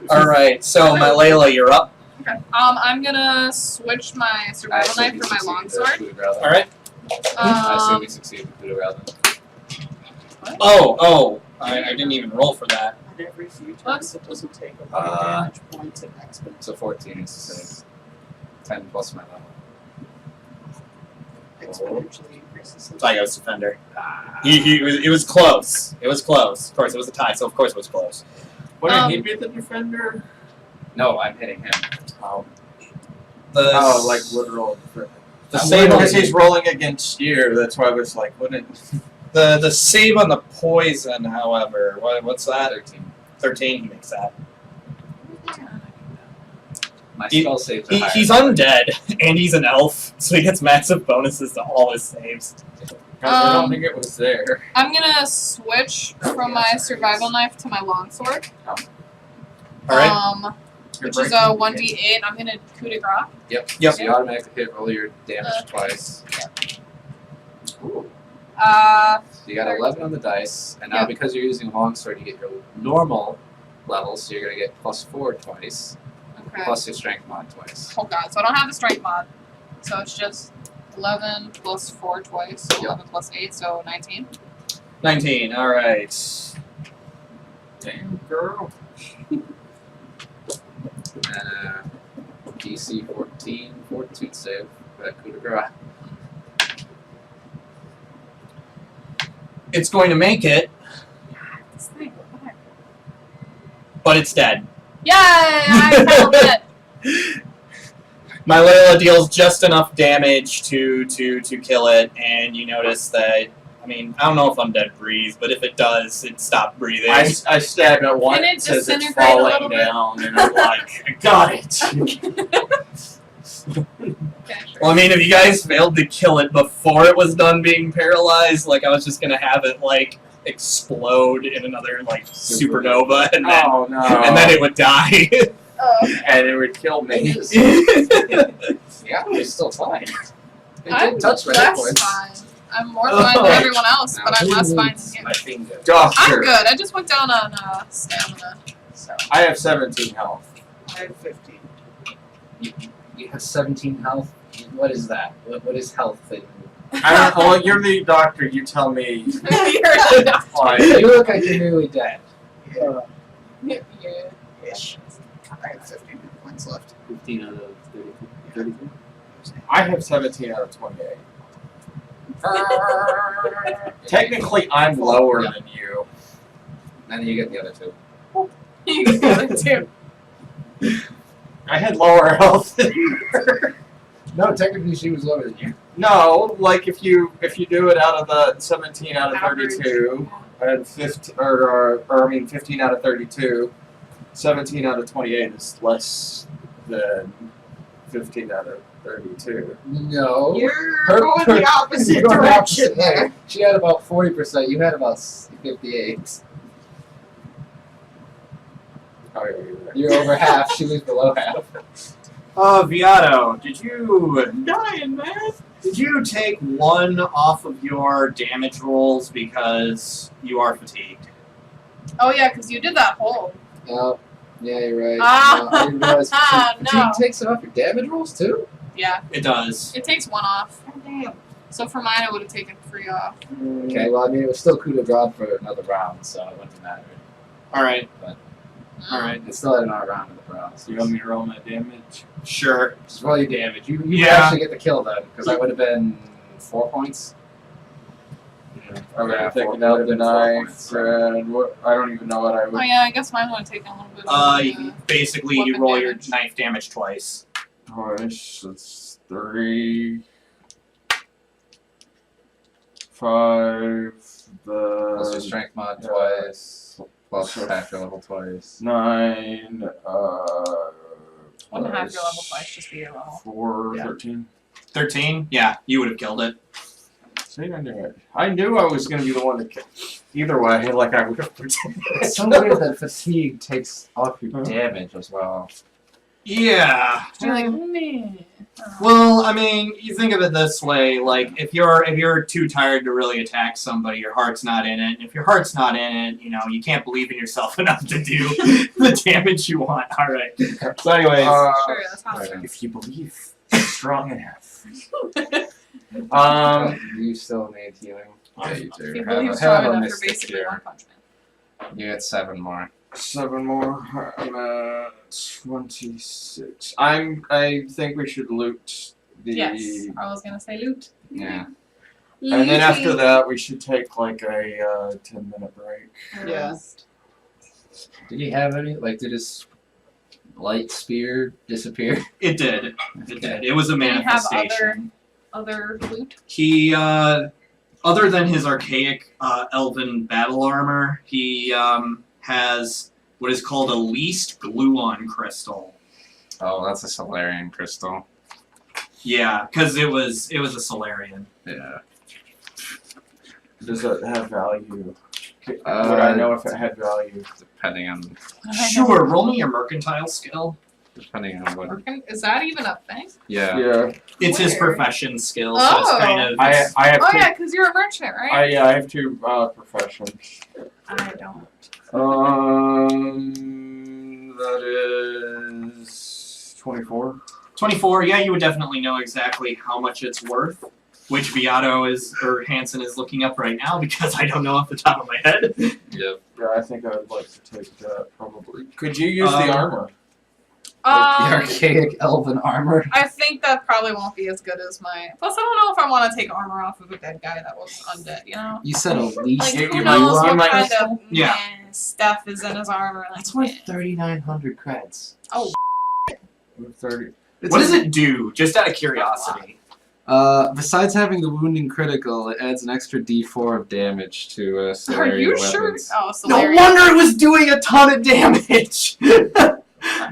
Alright, so my Layla, you're up. Okay. I'm gonna switch my survival knife for my longsword. Alright. I assume we succeeded with Kudo rather. Oh, I didn't even roll for that. And every few What? turns, it doesn't take a damage points and exponential. So 14 is the same. 10 plus my level. Exponentially increases. I was defender. It was close. It was close. Of course, it was a tie, so of course it was close. Wouldn't he be the defender? No, I'm hitting him. Oh, The like literal. the I'm save on Because he's rolling against you, that's why I was like, wouldn't. the save on the poison, however, what's that? 13. 13. He makes that. My He- spell saves are higher. He's undead, and he's an elf, so he gets massive bonuses to all his saves. I don't think it was there. I'm gonna switch from my survival knife to my longsword. Alright. Which is a 1d8. I'm gonna coup de grace. Yep. Yep. So you automatically hit roll your damage twice. Ooh. Uh, So you got 11 on the dice, and now Yep. because you're using a longsword, you get your normal level, so you're gonna get +4 twice, okay. plus your strength mod twice. Oh god, so I don't have the strength mod. So it's just 11 plus 4 twice, so Yep. 11 plus 8, so 19. 19. Alright. Damn girl. DC 14 fortitude save for that coup de grace. It's going to make it, This thing, what the heck? but it's dead. Yay! I failed it! My Layla deals just enough damage to kill it, and you notice that, I mean, I don't know if undead breathes, but if it does, it stopped breathing. I stab it once Can it as it's disintegrate a falling little bit? down, and I'm like, I got it. Okay, sure. Well, I mean, if you guys failed to kill it before it was done being paralyzed, like, I was just gonna have it, like, explode in another, like, supernova, and then, Oh no. and then it would die. Oh, And it would kill me. Yeah, it's still fine. It I'm didn't touch my hit less points. fine. I'm more fine than everyone else, Now, but I'm who less fine needs than you. my finger? Doctor. I'm good. I just went down on stamina. So. I have 17 health. I have 15. You have 17 health. What is that? What is health thing? I don't. Well, you're the doctor. You tell me. You're not. Like, You look like you're nearly dead. Yeah. Ish. I have 15 hit points left. 15 out of 30. I have 17 out of 28. Technically, I'm lower than you. And then you get the other two. You can get it too. I had lower health than her. No, technically she was lower than you. No, like if you do it out of the 17 out of Average. 32, I had 15, or I mean 15 out of 32. 17 out of 28 is less than 15 out of 32. No. You're Her- going her- the opposite You're direction opposite there. She had about 40%. You had about 58. Oh, yeah, you're right. You're over half. She was below half. Viato, did you I'm dying, man. take one off of your damage rolls because you are fatigued? Oh yeah, because you did that hole. No. Yeah, you're right. Ah. No, I didn't realize No. fatigue takes it off your damage rolls too? Yeah, It does. it takes 1 off. Damn. So for mine, I would have taken 3 off. Okay, well, I mean, it was still coup de grace for another round, so it wouldn't matter. Alright. Alright. It's still had another round of the round. So you want me to roll my damage? Sure. Just roll your damage. You Yeah. would actually get the kill then, because that would have been 4 points. I'm Yeah, gonna take 4 it out would of have the been 4 knife, points. and what? I don't even know what I would. Oh yeah, I guess mine would have taken a little bit. Of Basically, you weapon roll damage. your knife damage twice. Gosh, that's 3, 5, Plus your the strength mod yeah. twice, plus your factor level twice. 9, 1.5 your level twice, just be your level. 4, Yeah. 13. 13? Yeah, you would have killed it. See, I knew it. I knew I was going to be the one to kill. Either way, like I would have pretended. It's so weird that fatigue takes off your damage as well. Yeah. You're like, meh. Well, I mean, you think of it this way: like, if you're too tired to really attack somebody, your heart's not in it. If your heart's not in it, you know, you can't believe in yourself enough to do the damage you want. All right. So, anyways, Sure, that's how it works. if you believe strong enough. You still need healing. Yeah, you do. If you Have believe a- strong have a enough, you're mystic basically here. One Punch Man. You get 7 more. 7 more. I'm at 26. I think we should loot the. Yes, I was gonna say loot. Yeah. And then after that, we should take like a 10-minute break. Yeah. Did he have any? Like, did his light spear disappear? it did. It Okay. did. It was a Do you have manifestation. other loot? He, other than his archaic elven battle armor, he has what is called a least gluon crystal. Oh, that's a Solarian crystal. Yeah, because it was a Solarian. Yeah. Does that have value? Would Uh, I know if it had value? Depending on Sure, roll me your mercantile skill. what. Is that even a thing? Yeah. Yeah. It's his Where? profession skill, so it's kind of. I have Oh two. yeah, because you're a merchant, right? I have 2 professions. I don't. That is 24. 24, yeah, you would definitely know exactly how much it's worth, which Viato or Hansen is looking up right now because I don't know off the top of my head. Yep. Yeah, I think I would like to take that probably. Could you use the armor? The archaic elven armor. I think that probably won't be as good as my. Plus, I don't know if I want to take armor off of a dead guy that was undead. You know, You said a least. like You- who you knows might- you what might- kind of Yeah. stuff is in his armor? Like, That's worth 3,900 creds. Oh, 30. What does it do? Just out of curiosity. Besides having the wounding critical, it adds an extra D4 of damage to are Solarian you sure? weapons. Oh, No Solarian. wonder it was doing a ton of damage!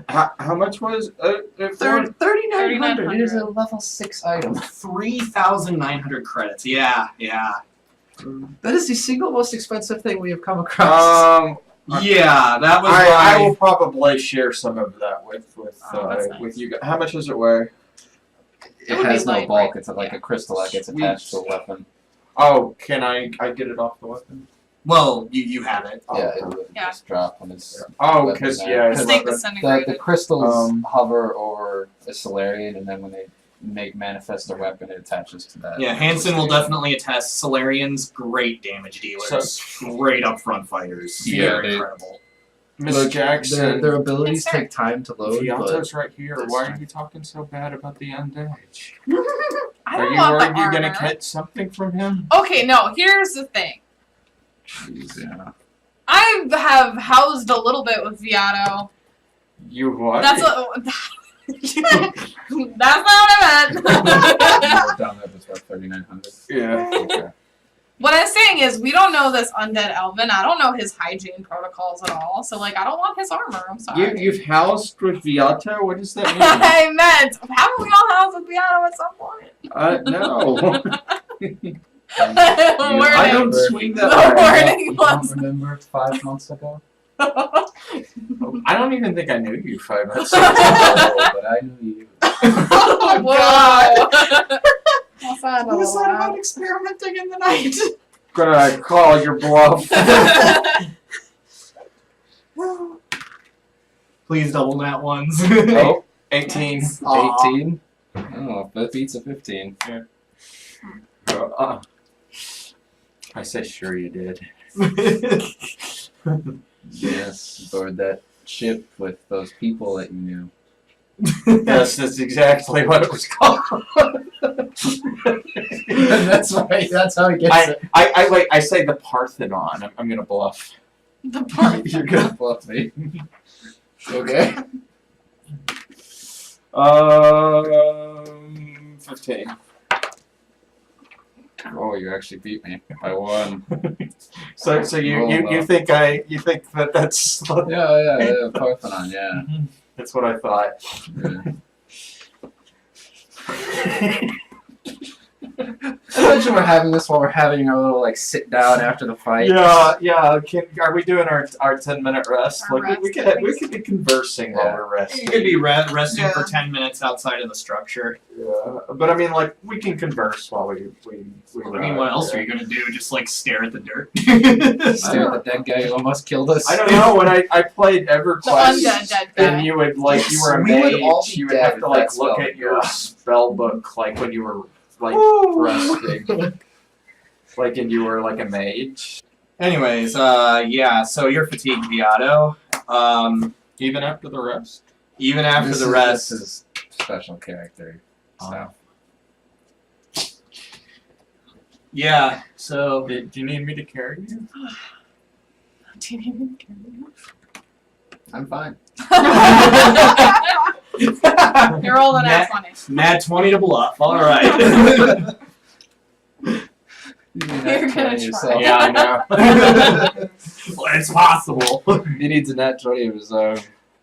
How much was 3,900. It is a 3,900. level 6 item. 3,900 credits. Yeah, yeah. That is the single most expensive thing we have come across. Yeah, that was I why. will probably share some of that with Oh, that's nice. with you guys. How much does it weigh? It would has be no light, bulk. right? It's like Yeah. a crystal that gets Sweet. attached to a weapon. Oh, can I get it off the weapon? Well, you have it. Oh, Yeah, okay. it would Yeah. just drop when it's. Oh, weapon because there. yeah, It's it's like not that- The disintegrated. crystals hover over a Solarian, and then when they manifest their weapon, it attaches to that. Yeah, Hansen will definitely attest. Solarians, great damage dealers. Great upfront fighters. Yeah, They're they- incredible. Miss Look, Jackson. Their abilities Yes, sir. take time to load, but Giotto's right here. that's Why are fine. you talking so bad about the undead? I Are don't you want worried the you're gonna armor. catch something from him? Okay, no. Here's the thing. Jeez, yeah. I have housed a little bit with Viato. You what? That's a. That's not what I meant. We're done with this, what, 3,900? Yeah. Okay. What I'm saying is, we don't know this undead Elven. I don't know his hygiene protocols at all. So, like, I don't want his armor. I'm sorry. You've housed with Viato? What does that mean? I meant, haven't we all housed with Viato at some point? No. The I wording- don't swing the that way. wording You was. don't remember 5 months ago? I don't even think I knew you 5 months No, ago. but I knew you. Oh, God. What's that What was that all about experimenting in the night? Gonna call your bluff. Please double that ones. Oh, 18. Aw. 18? Oh, that beats a 15. I say sure you did. Yes, aboard that ship with those people that you knew. Yes, that's exactly what it was called. that's right. That's how he gets it. I say the Parthenon. I'm gonna bluff. The part. You're gonna bluff me. Okay. 15. Oh, you actually beat me by 1. So you Roll think up. you think that's Yeah, Parthenon, yeah. That's what I thought. Imagine we're having this while we're having our little like sit down after the fight. Yeah. Are we doing our 10-minute rest? Our Like we rest, could be conversing while Yeah. we're resting. You could be resting Yeah. for 10 minutes outside of the structure. Yeah, but I mean, like we can converse while we. I mean, what else are you gonna do? Just like stare at the dirt? Stare at the dead guy who almost killed us. I don't know. When I played The EverQuest, undead dead guy. and you would like you were a We would all mage, be you would dead have if to like that look spell at your would go. spell book like when you were like resting, like and you were like a mage. Anyways, yeah. So you're fatigued, Viato. Even after the rest. Even after This the is- rest. This is special character stuff. Yeah. So Do you need me to carry you? I'm fine. You're rolling Nat- out funny. Nat 20 to bluff. All right. You're gonna try. Yeah, I know. Well, it's possible. He needs a nat 20 of his own.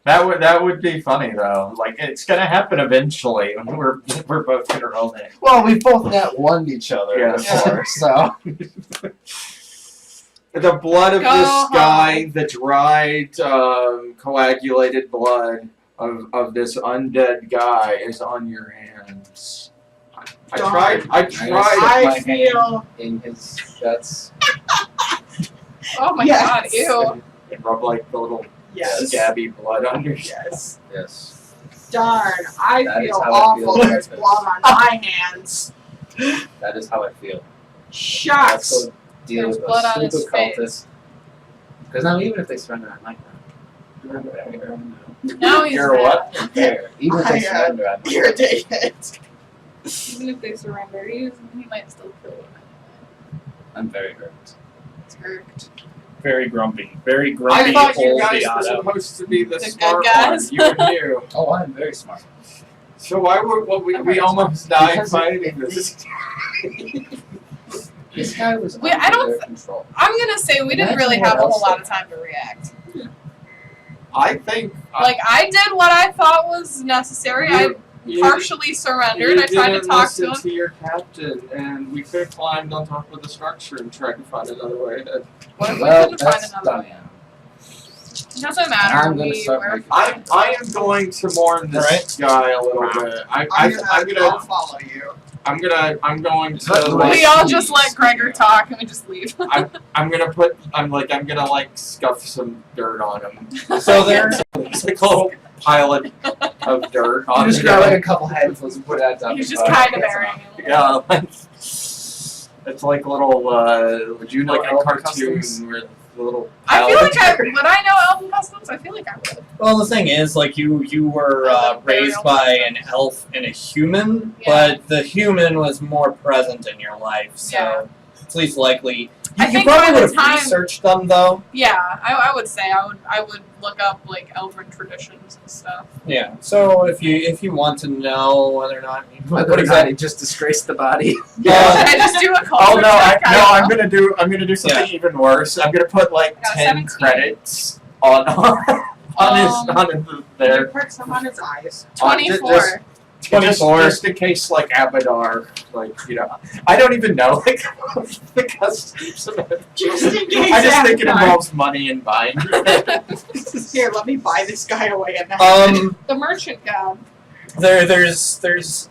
That would be funny though. Like it's gonna happen eventually when we're both gonna roll it. Well, we both nat 1'd each other Yeah. before, so. The blood of Go this home. guy, the dried, coagulated blood of this undead guy is on your hands. I Darn. tried. I I tried. my I hand feel. in his guts. Oh my Yes. god, ew. And rub like the little Yes. scabby blood on your Yes. Yes. Darn, I That is feel how I awful. feel. There's blood on my hands. That is how I feel. Shucks. Also deal There's with blood on a his stupid face. cultist. Because now even if they surrender, I might not. Now he's You're mad. what? Fair. Even if they I, surrender, I might not. Irritated. Even if they surrender, he might still kill him. I'm very hurt. It's irked. Very grumpy. Very I grumpy thought you old guys were Viato. supposed to be the The good smart guys. one. You and you. Oh, I'm very smart. So why would we almost died Because fighting this? This guy was Wait, I don't under their th- control. I'm gonna say we didn't Imagine really what have a whole else lot they- of time to react. I think. Like, I did what I thought was necessary. I partially surrendered. I tried to didn't talk to listen him. to your captain, and we could have climbed on top of the structure and tried to find another way. What if we Well, couldn't find that's another done way? now. It doesn't matter. I'm gonna We start were making fine. I am going to mourn this guy a little bit. I'll follow you. I'm going Is that to the like, We all just let Gregor talk and we just leave. I'm gonna like scuff some dirt on him. So there's It's like a little pile of dirt You on just grab like him. a couple handfuls and put it on top He's of just kind of burying him. Yeah, like, it's like a little Would you know like a Elven cartoon customs? where the little I pile feel of like I dirt. would I know Elven customs? I feel like I would. well, the thing is, like you were raised by an elf and a human, Yeah. but the human was more present in your life, so Yeah. it's least likely. I You think probably by would the have time- researched them though. Yeah, I would say I would look up like Elven traditions and stuff. Yeah. So if you want to know whether or not Whether or not he just disgraced the body. Should I just do a culture Oh no! check? I I'm don't know. gonna do something even worse. I'm gonna put like I got 10 17. credits on there. Put some on his eyes. 24. 24. Just in case, like Abadar, like I don't even know like the customs of it. Just in case. I just think it Avatar. involves money and buying. Here, let me buy this guy away and The merchant god. there's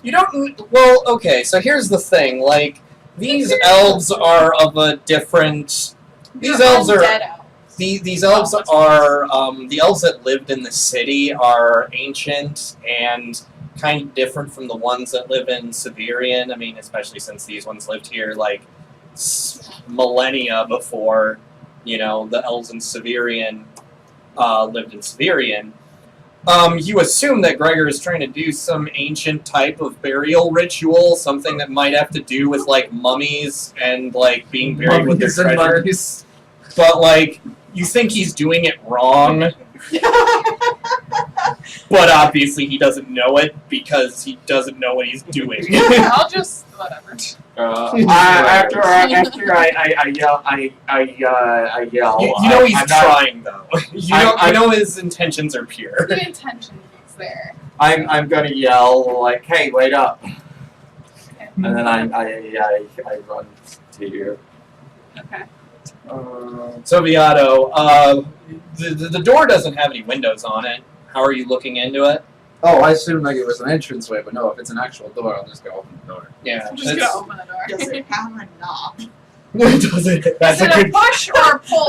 you don't well okay, so here's the thing, like these elves are of a different these They're elves are undead elves. these elves are the elves that lived in the city are ancient and kind of different from the ones that live in Severian. I mean, especially since these ones lived here like millennia before, the elves in Severian lived in Severian. You assume that Gregor is trying to do some ancient type of burial ritual, something that might have to do with like mummies and like being buried with their Mummies and treasure. mummies. But like, you think he's doing it wrong, but obviously he doesn't know it because he doesn't know what he's doing. I'll just whatever. After I yell, I yell. You know he's I'm not- trying though. You know his intentions are pure. The intention is there. I'm gonna yell like, "Hey, wait up!" And then I run to you. Okay. So Beato, the door doesn't have any windows on it. How are you looking into it? Oh, I assumed like it was an entranceway, but no, if it's an actual door, I'll just go open the door. Yeah, I'm just gonna open the door. Does it have a knob? does it? That's Is a it a good. push or a pull?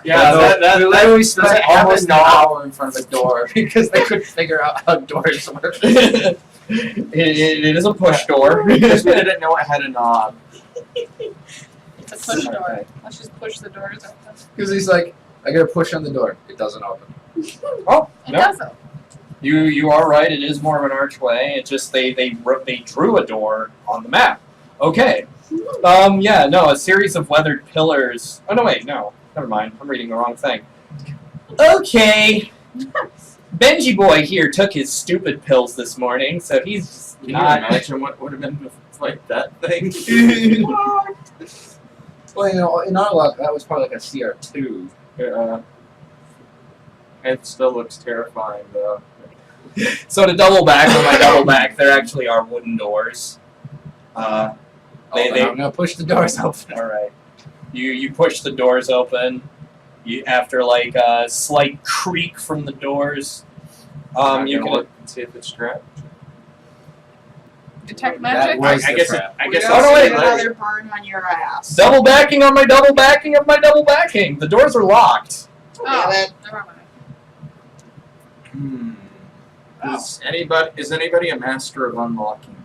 We literally spent it have almost a an knob? hour in front of a door because they couldn't figure out how doors work. it is a push door. Because we didn't know it had a knob. It's a push door. Let's just push the doors open. Because he's like, I gotta push on the door. It doesn't open. Oh, It no. does open. You are right. It is more of an archway. It just they drew a door on the map. Okay. Yeah. No. A series of weathered pillars. Oh no. Wait. No. Never mind. I'm reading the wrong thing. Okay. Benji boy here took his stupid pills this morning, so he's just Can you not. imagine what would have been like that thing? Well, you know, in our luck, that was probably like a CR2. Yeah. It still looks terrifying though. So to double back on my double back, there actually are wooden doors. They I'm gonna push the doors open. All right. You push the doors open. You after like a slight creak from the doors. You can. look and see if it's trapped. Detect That magic. was I the guess trap. I guess We Oh, no, also wait, get wait. another burn on your ass. Double backing on my double backing of my double backing. The doors are locked. Oh, Damn it. never mind. Is anybody a master of unlocking?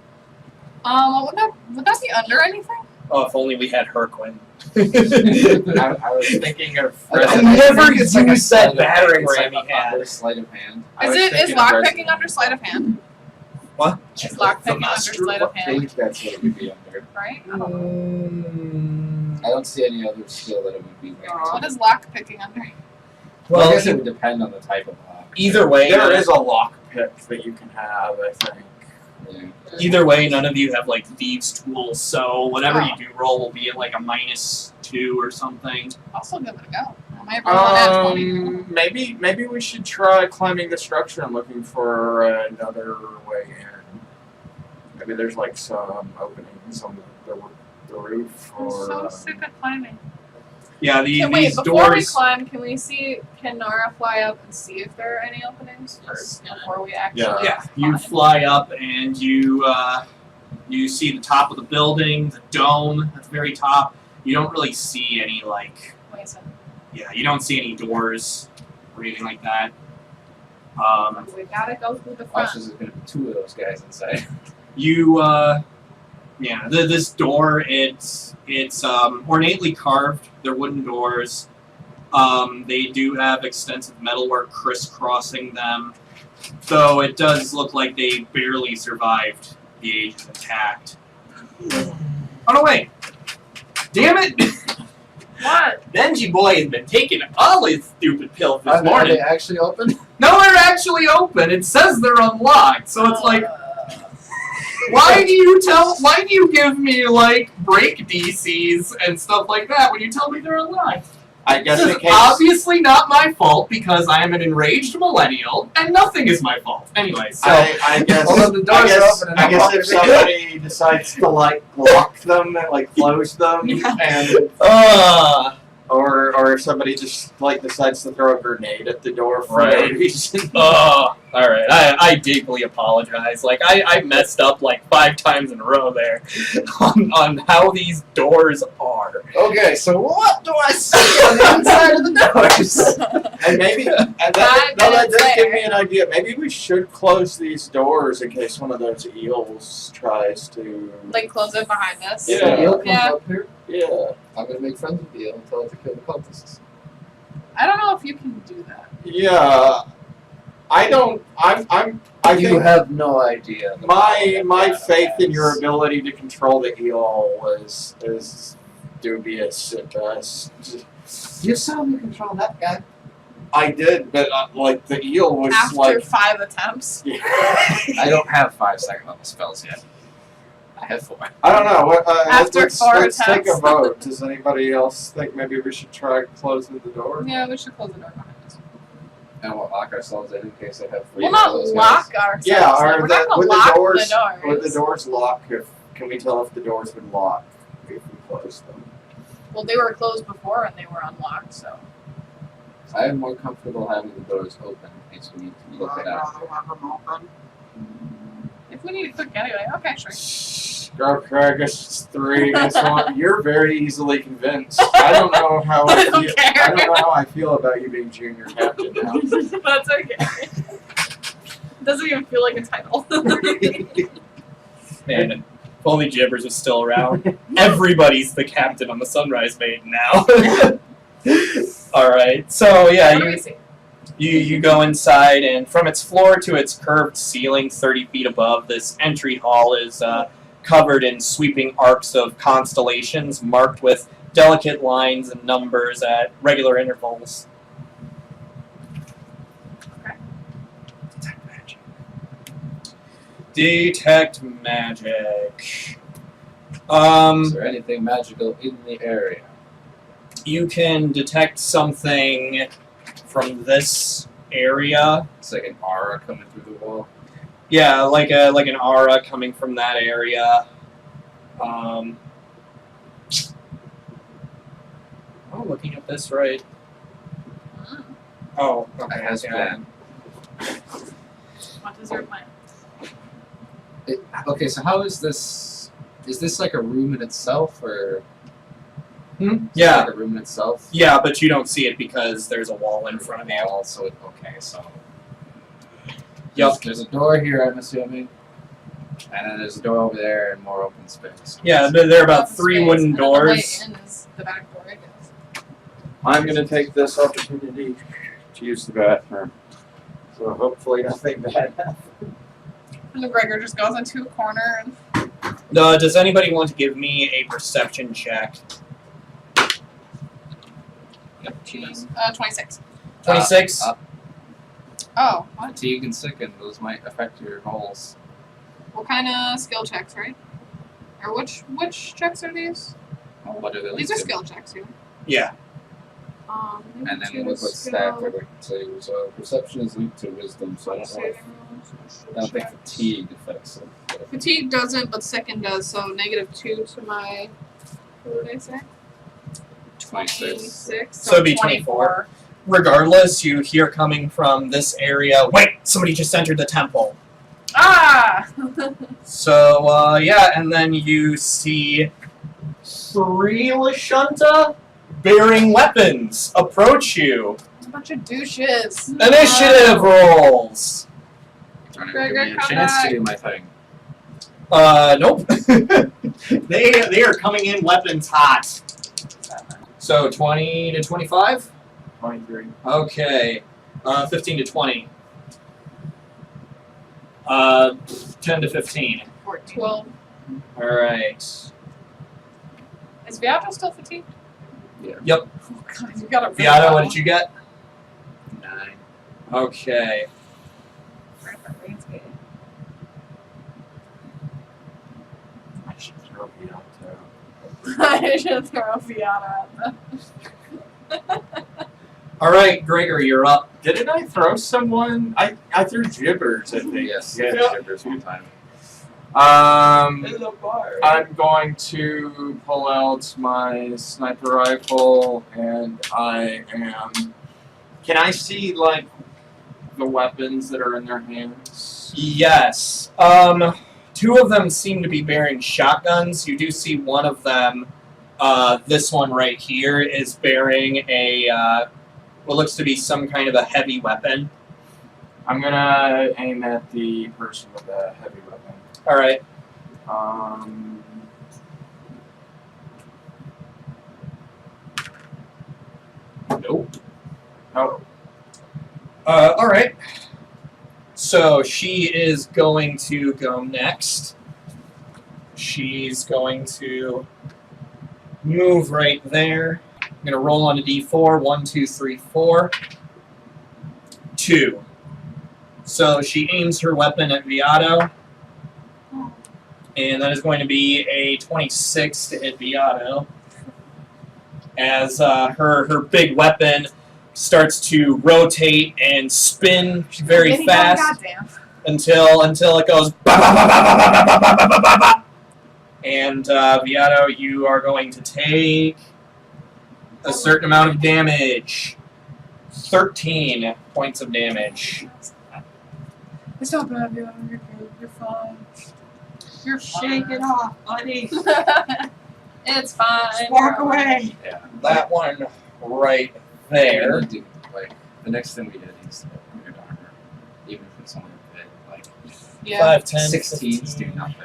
Would that be under anything? Oh, if only we had Herquin. I was thinking of. I never used that battering ram he had. Under sleight of hand. I was Is thinking of lockpicking Resident under sleight of hand? What? Is lockpicking under sleight of I hand, think that's what it would be under. right? I don't know. I don't see any other skill that it would be. What is lockpicking under? Well, I Well, guess it would depend on the type of lock. either way, There is a lock pick that you can have, I think. Yeah. either way, none of you have like thieves' tools, so whatever you do roll will be at like a -2 or something. I'll still give it a go. I might roll an at 20. Maybe we should try climbing the structure and looking for another way in. Maybe there's like some openings on the roof I'm or. so sick of climbing. Yeah, Wait, these before we doors. climb, can Nara fly up and see if there are any openings first before we actually? Yeah, you fly up and you see the top of the building, the dome at the very top. You don't really see any like. Wait a second. Yeah, you don't see any doors or anything like that. We gotta go through the Watch, front. there's gonna be two of those guys inside. This door, it's ornately carved. They're wooden doors. They do have extensive metalwork crisscrossing them, though it does look like they barely survived the age of attack. Oh no, wait! Damn it! What? Benji boy has been taking all his stupid pills this Are they morning. actually open? No, they're actually open. It says they're unlocked, so it's like, why do you give me like break DCs and stuff like that when you tell me they're unlocked? I guess This in is case. obviously not my fault because I am an enraged millennial and nothing is my fault. Anyway, so I guess. Hold on, the doors are open and I I'm guess walking if somebody decides to like lock them and like close them, and or if somebody just like decides to throw a grenade at the door for no Right. reason. all right. I deeply apologize. Like I messed up like 5 times in a row there on how these doors are. Okay, so what do I see on the inside of the doors? And maybe and that minutes does give later. me an idea. Maybe we should close these doors in case one of those eels tries to. Like close it behind us. Yeah. The eel comes Yeah. up here. Yeah. I'm gonna make friends with the eel and tell it to kill the cultists. I don't know if you can do that. Yeah. I don't. I You think have no idea. my faith in your ability to control the eel is dubious at best. You saw me control that guy. I did, but like the eel was After like. 5 attempts. I don't have 5 second level spells yet. I have 4. I don't know. What, After let's 4 take a attempts. vote. Does anybody else think maybe we should try closing the door? Yeah, we should close the door behind us. And we'll lock ourselves in case they have 3 We'll of not those lock guys. ourselves. Yeah, in. or We're the, not gonna with lock the doors, the doors. with the doors locked. Can we tell if the door's been locked if we close them? Well, they were closed before and they were unlocked, so. I am more comfortable having the doors open in case we need to look I'd it out. rather have them open. If we need to cook anyway, okay, sure. Okay, I guess it's 3 against 1. You're very easily convinced. I don't know how I I don't feel. care. I don't know how I feel about you being junior captain now. That's okay. Doesn't even feel like a title. Man, if only Gibbers was still around. Everybody's the captain on the Sunrise Maiden now. Alright, so yeah, What do we see? you go inside, and from its floor to its curved ceiling, 30 feet above, this entry hall is covered in sweeping arcs of constellations marked with delicate lines and numbers at regular intervals. Detect magic. Detect magic. Is there anything magical in the area? You can detect something from this area. It's like an aura coming through the wall. Yeah, like an aura coming from that area. Oh, looking at this right. Oh, okay. I has yeah. plan. What is your plan? Okay, so how is this? Is this like a room in itself, or is it Yeah, like a room in itself? yeah, but you don't see it because there's a wall in front of you. Wall, so okay, so Yup. there's a door here, I'm assuming, and then there's a door over there and more open space. Yeah, there are about Open 3 space, wooden and then doors. The way in is the back door, I guess. I'm going to take this opportunity to use the bathroom. So hopefully nothing bad happens. And Gregor just goes into a corner and. Does anybody want to give me a perception check? 26. 26? Oh, what? Fatigue and sicken, those might affect your rolls. What kind of skill checks, right? Or which checks are these? What are they These are listed? skill checks, yeah. Yeah. And then what stat are they say? So perception is linked to wisdom, so I don't think fatigue affects it. Fatigue doesn't, but second does, so -2 to my. What did I say? 26. So it'd be 24. Regardless, you hear coming from this area, wait, somebody just entered the temple. Ah! So, yeah, and then you see 3 Lashunta bearing weapons approach you. A bunch of douches. Initiative rolls! Trying to Gregor, give me a come chance back. to do my thing. Nope. they are coming in weapons hot. So 20 to 25? 23. Okay. 15 to 20. 10 to 15. 12. Alright. Is Viato still fatigued? Yeah. Yep. Oh, God, you got a Viato, what did you get? 9. Okay. I should throw me out too. I should throw Viato at them. Alright, Gregor, you're up. Didn't I throw someone? I threw Gibbers, I think. Yes, Yeah. Gibbers one time. I'm going to pull out my sniper rifle, and I am. Can I see like the weapons that are in their hands? Yes. 2 of them seem to be bearing shotguns. You do see one of them, this one right here, is bearing a, what looks to be some kind of a heavy weapon. I'm gonna aim at the person with the heavy weapon. Alright. Nope. Oh, Alright. So she is going to go next. She's going to move right there. I'm going to roll on a d4. 1, 2, 3, 4. 2. So she aims her weapon at Viato. And that is going to be a 26 to hit Beato. As her big weapon starts to rotate and spin very Getting fast Goddamn. until it goes ba ba ba ba ba ba ba ba ba ba ba ba. And Beato, you are going to take a certain amount of damage. 13 points of damage. It's not bad, you're good. You're fine. You're Shake it off, buddy. It's fine. Just walk away. Yeah. That one right there. We need to, like, the next thing we get is to weird armor. Even if it's only a bit, like, Yeah. 5, 10, 16s 15, do nothing.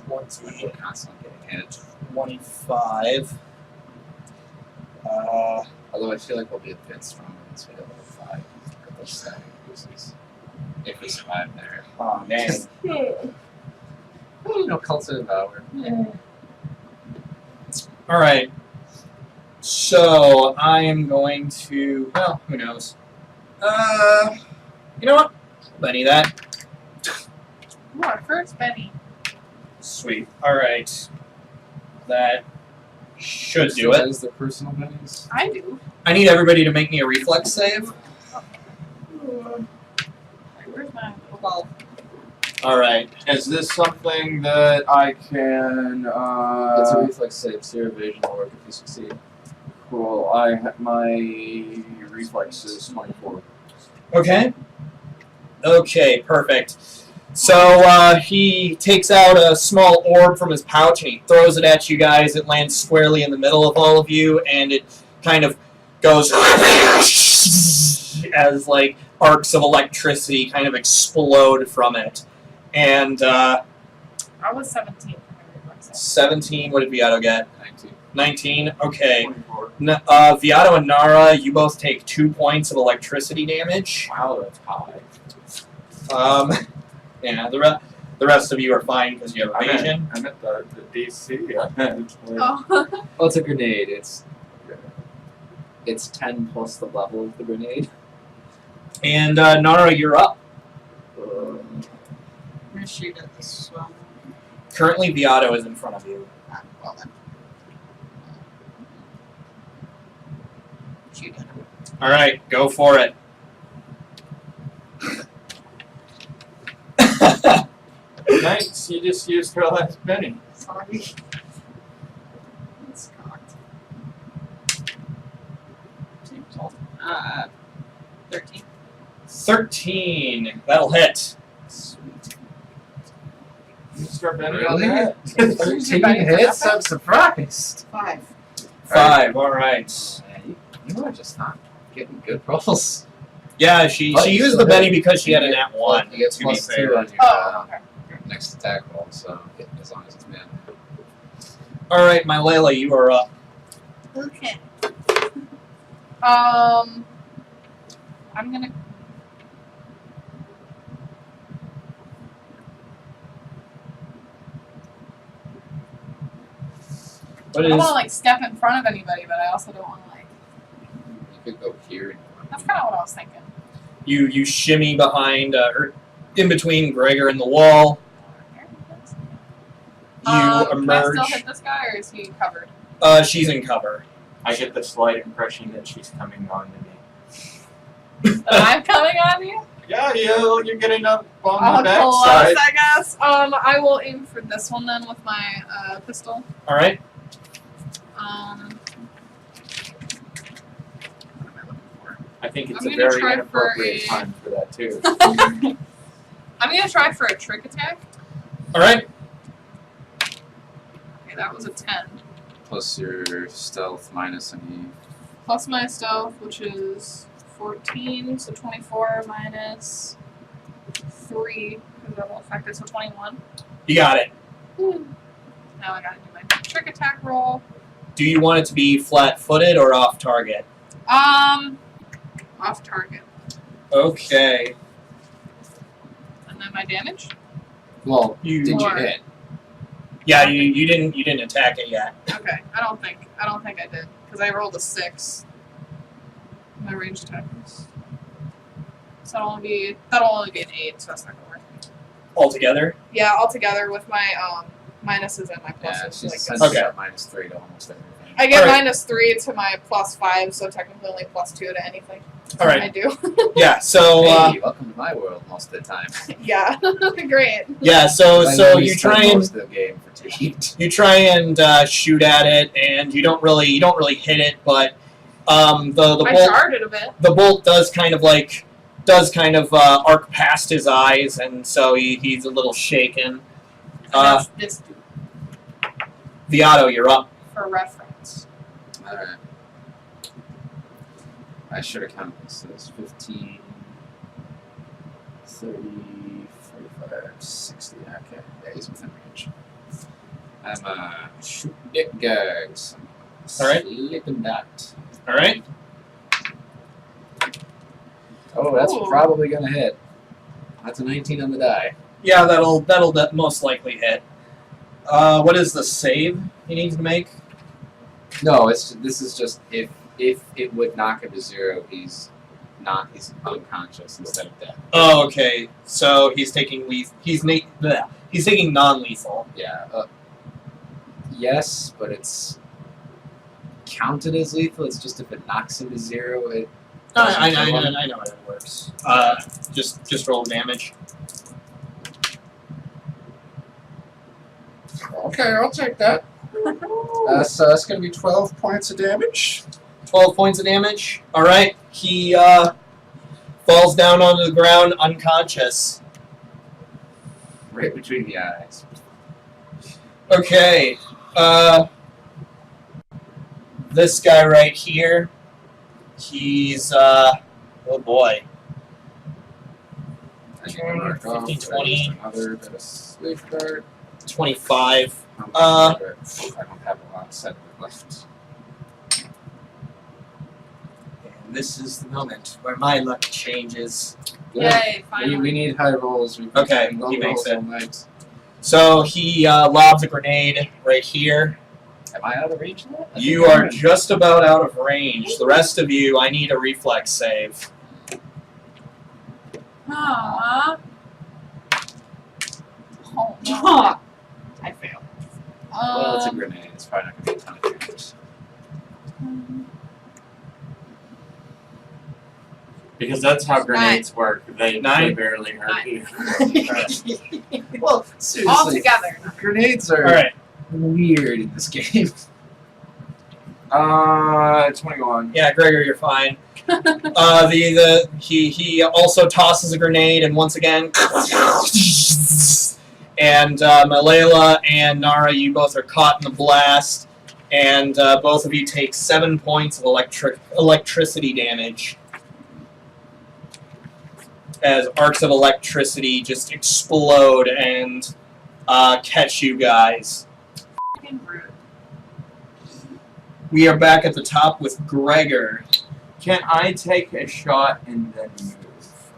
20, When we're constantly getting hit. 25. Although I feel like we'll be a bit stronger once we hit level 5. With those static boosters. If we survive there. Oh, dang. Oh, you know, Cult of Devour. Alright. So, I am going to... Well, who knows? You know what? Benny that. You are first, Benny. Sweet. Alright. That should do it. That is the personal bennies. I do. I need everybody to make me a reflex save. Where's my little ball? Alright. Is this something that I can? It's a reflex save, so your evasion will work if you succeed. Cool. My reflex is 24. Okay. Okay, perfect. So he takes out a small orb from his pouch and he throws it at you guys. It lands squarely in the middle of all of you, and it kind of goes as like arcs of electricity kind of explode from it. And I was 17. 17, what did Viato get? 19. 19? Okay. 24. Viato and Nara, you both take 2 points of electricity damage. Wow, that's high. Yeah, the rest of you are fine because you have evasion. I meant the DC. I meant Oh. Well, it's a grenade. It's 10 plus the level of the grenade. And Nara, you're up. I'm gonna shoot at this one. Currently, Viato is in front of you. Well then. Shoot at him. All right, go for it. Nice. You just used her last penny. Sorry. It's cocked. 13. 13. That'll hit. Sweet. You start betting Really? on that? 13 hits? I'm surprised. 5. 5. All right. You are just not getting good rolls. Yeah, she But you used still the Benny hit. because she had a nat 1. You get To be plus 2 fair. on your Oh, okay. next attack roll, so as long as it's man. All right, my Layla, you are up. Okay. I'm gonna. What I don't is? want to like step in front of anybody, but I also don't want to like. You could go here. That's kind of what I was thinking. You shimmy behind or in between Gregor and the wall. You Can I emerge. still hit this guy, or is he covered? She's in cover. I get the slight impression that she's coming on to me. That I'm coming on you? Yeah, you're getting up on Oh, the back close, side. I guess. I will aim for this one then with my pistol. All right. What am I looking for? I think it's I'm a gonna very try for inappropriate a- time for that too. I'm gonna try for a trick attack. All right. Okay, that was a 10. Plus your stealth minus any. Plus my stealth, which is 14, so 24 minus 3, because that will affect it, so 21. You got it. Now I gotta do my trick attack roll. Do you want it to be flat-footed or off target? Off target. Okay. And then my damage? Well, You. did you Or- hit? Yeah, you didn't attack it yet. Okay, I don't think I did, because I rolled a 6. My range attack is. So that'll only be an 8, so that's not gonna work. Altogether. Yeah, altogether with my minuses and my Yeah, pluses. she's like, essentially Okay. got -3 to almost everything. I get Alright. -3 to my +5, so technically only +2 to anything. All right. I do. Yeah. So Hey, welcome to my world most of the time. Yeah. Great. yeah. So I know you spend try and most of the game fatigued. you try and shoot at it, and you don't really hit it, but the I bolt jarred it a bit. the bolt does kind of arc past his eyes, and so he's a little shaken. That's this dude, Viato, you're up. for reference. Alright. I should have counted this as 15, 30, 45, 60. Okay, yeah, he's within range. I'm shooting dick guys. Alright. Slipping that. All right. Oh, that's Ooh. probably gonna hit. That's a 19 on the die. Yeah, that'll most likely hit. What is the save he needs to make? No, this is just if it would knock him to 0, he's unconscious instead of dead. Oh, okay. So he's taking he's taking non-lethal. Yeah. Yes, but it's counted as lethal. It's just if it knocks him to 0, it. I know how that works. Just roll damage. Okay, I'll take that. So that's gonna be 12 points of damage. 12 points of damage. All right. He falls down onto the ground unconscious. Right between the eyes. Okay. This guy right here. He's oh boy. I can mark off 15, just 20. another bit of safeguard. 25. I don't have a lot of set left. And this is the moment where my luck changes. Yay, finally. We need high rolls. We've been Okay, getting low he makes rolls it. all night. So he lobs a grenade right here. Am I out of range now? I You think are I'm in. just about out of range. The rest of you, I need a reflex save. Aww. Oh, no. Huh. I failed. Well, it's a grenade. It's probably not going to be a ton of damage. Because that's how grenades work. They 9. barely hurt you. Well, all seriously, together. grenades are All right. weird in this game. 21. Yeah, Gregor, you're fine. He also tosses a grenade, and once again, and Malayla and Nara, you both are caught in the blast, and both of you take 7 points of electricity damage as arcs of electricity just explode and catch you guys. Fucking rude. We are back at the top with Gregor. Can I take a shot and then move?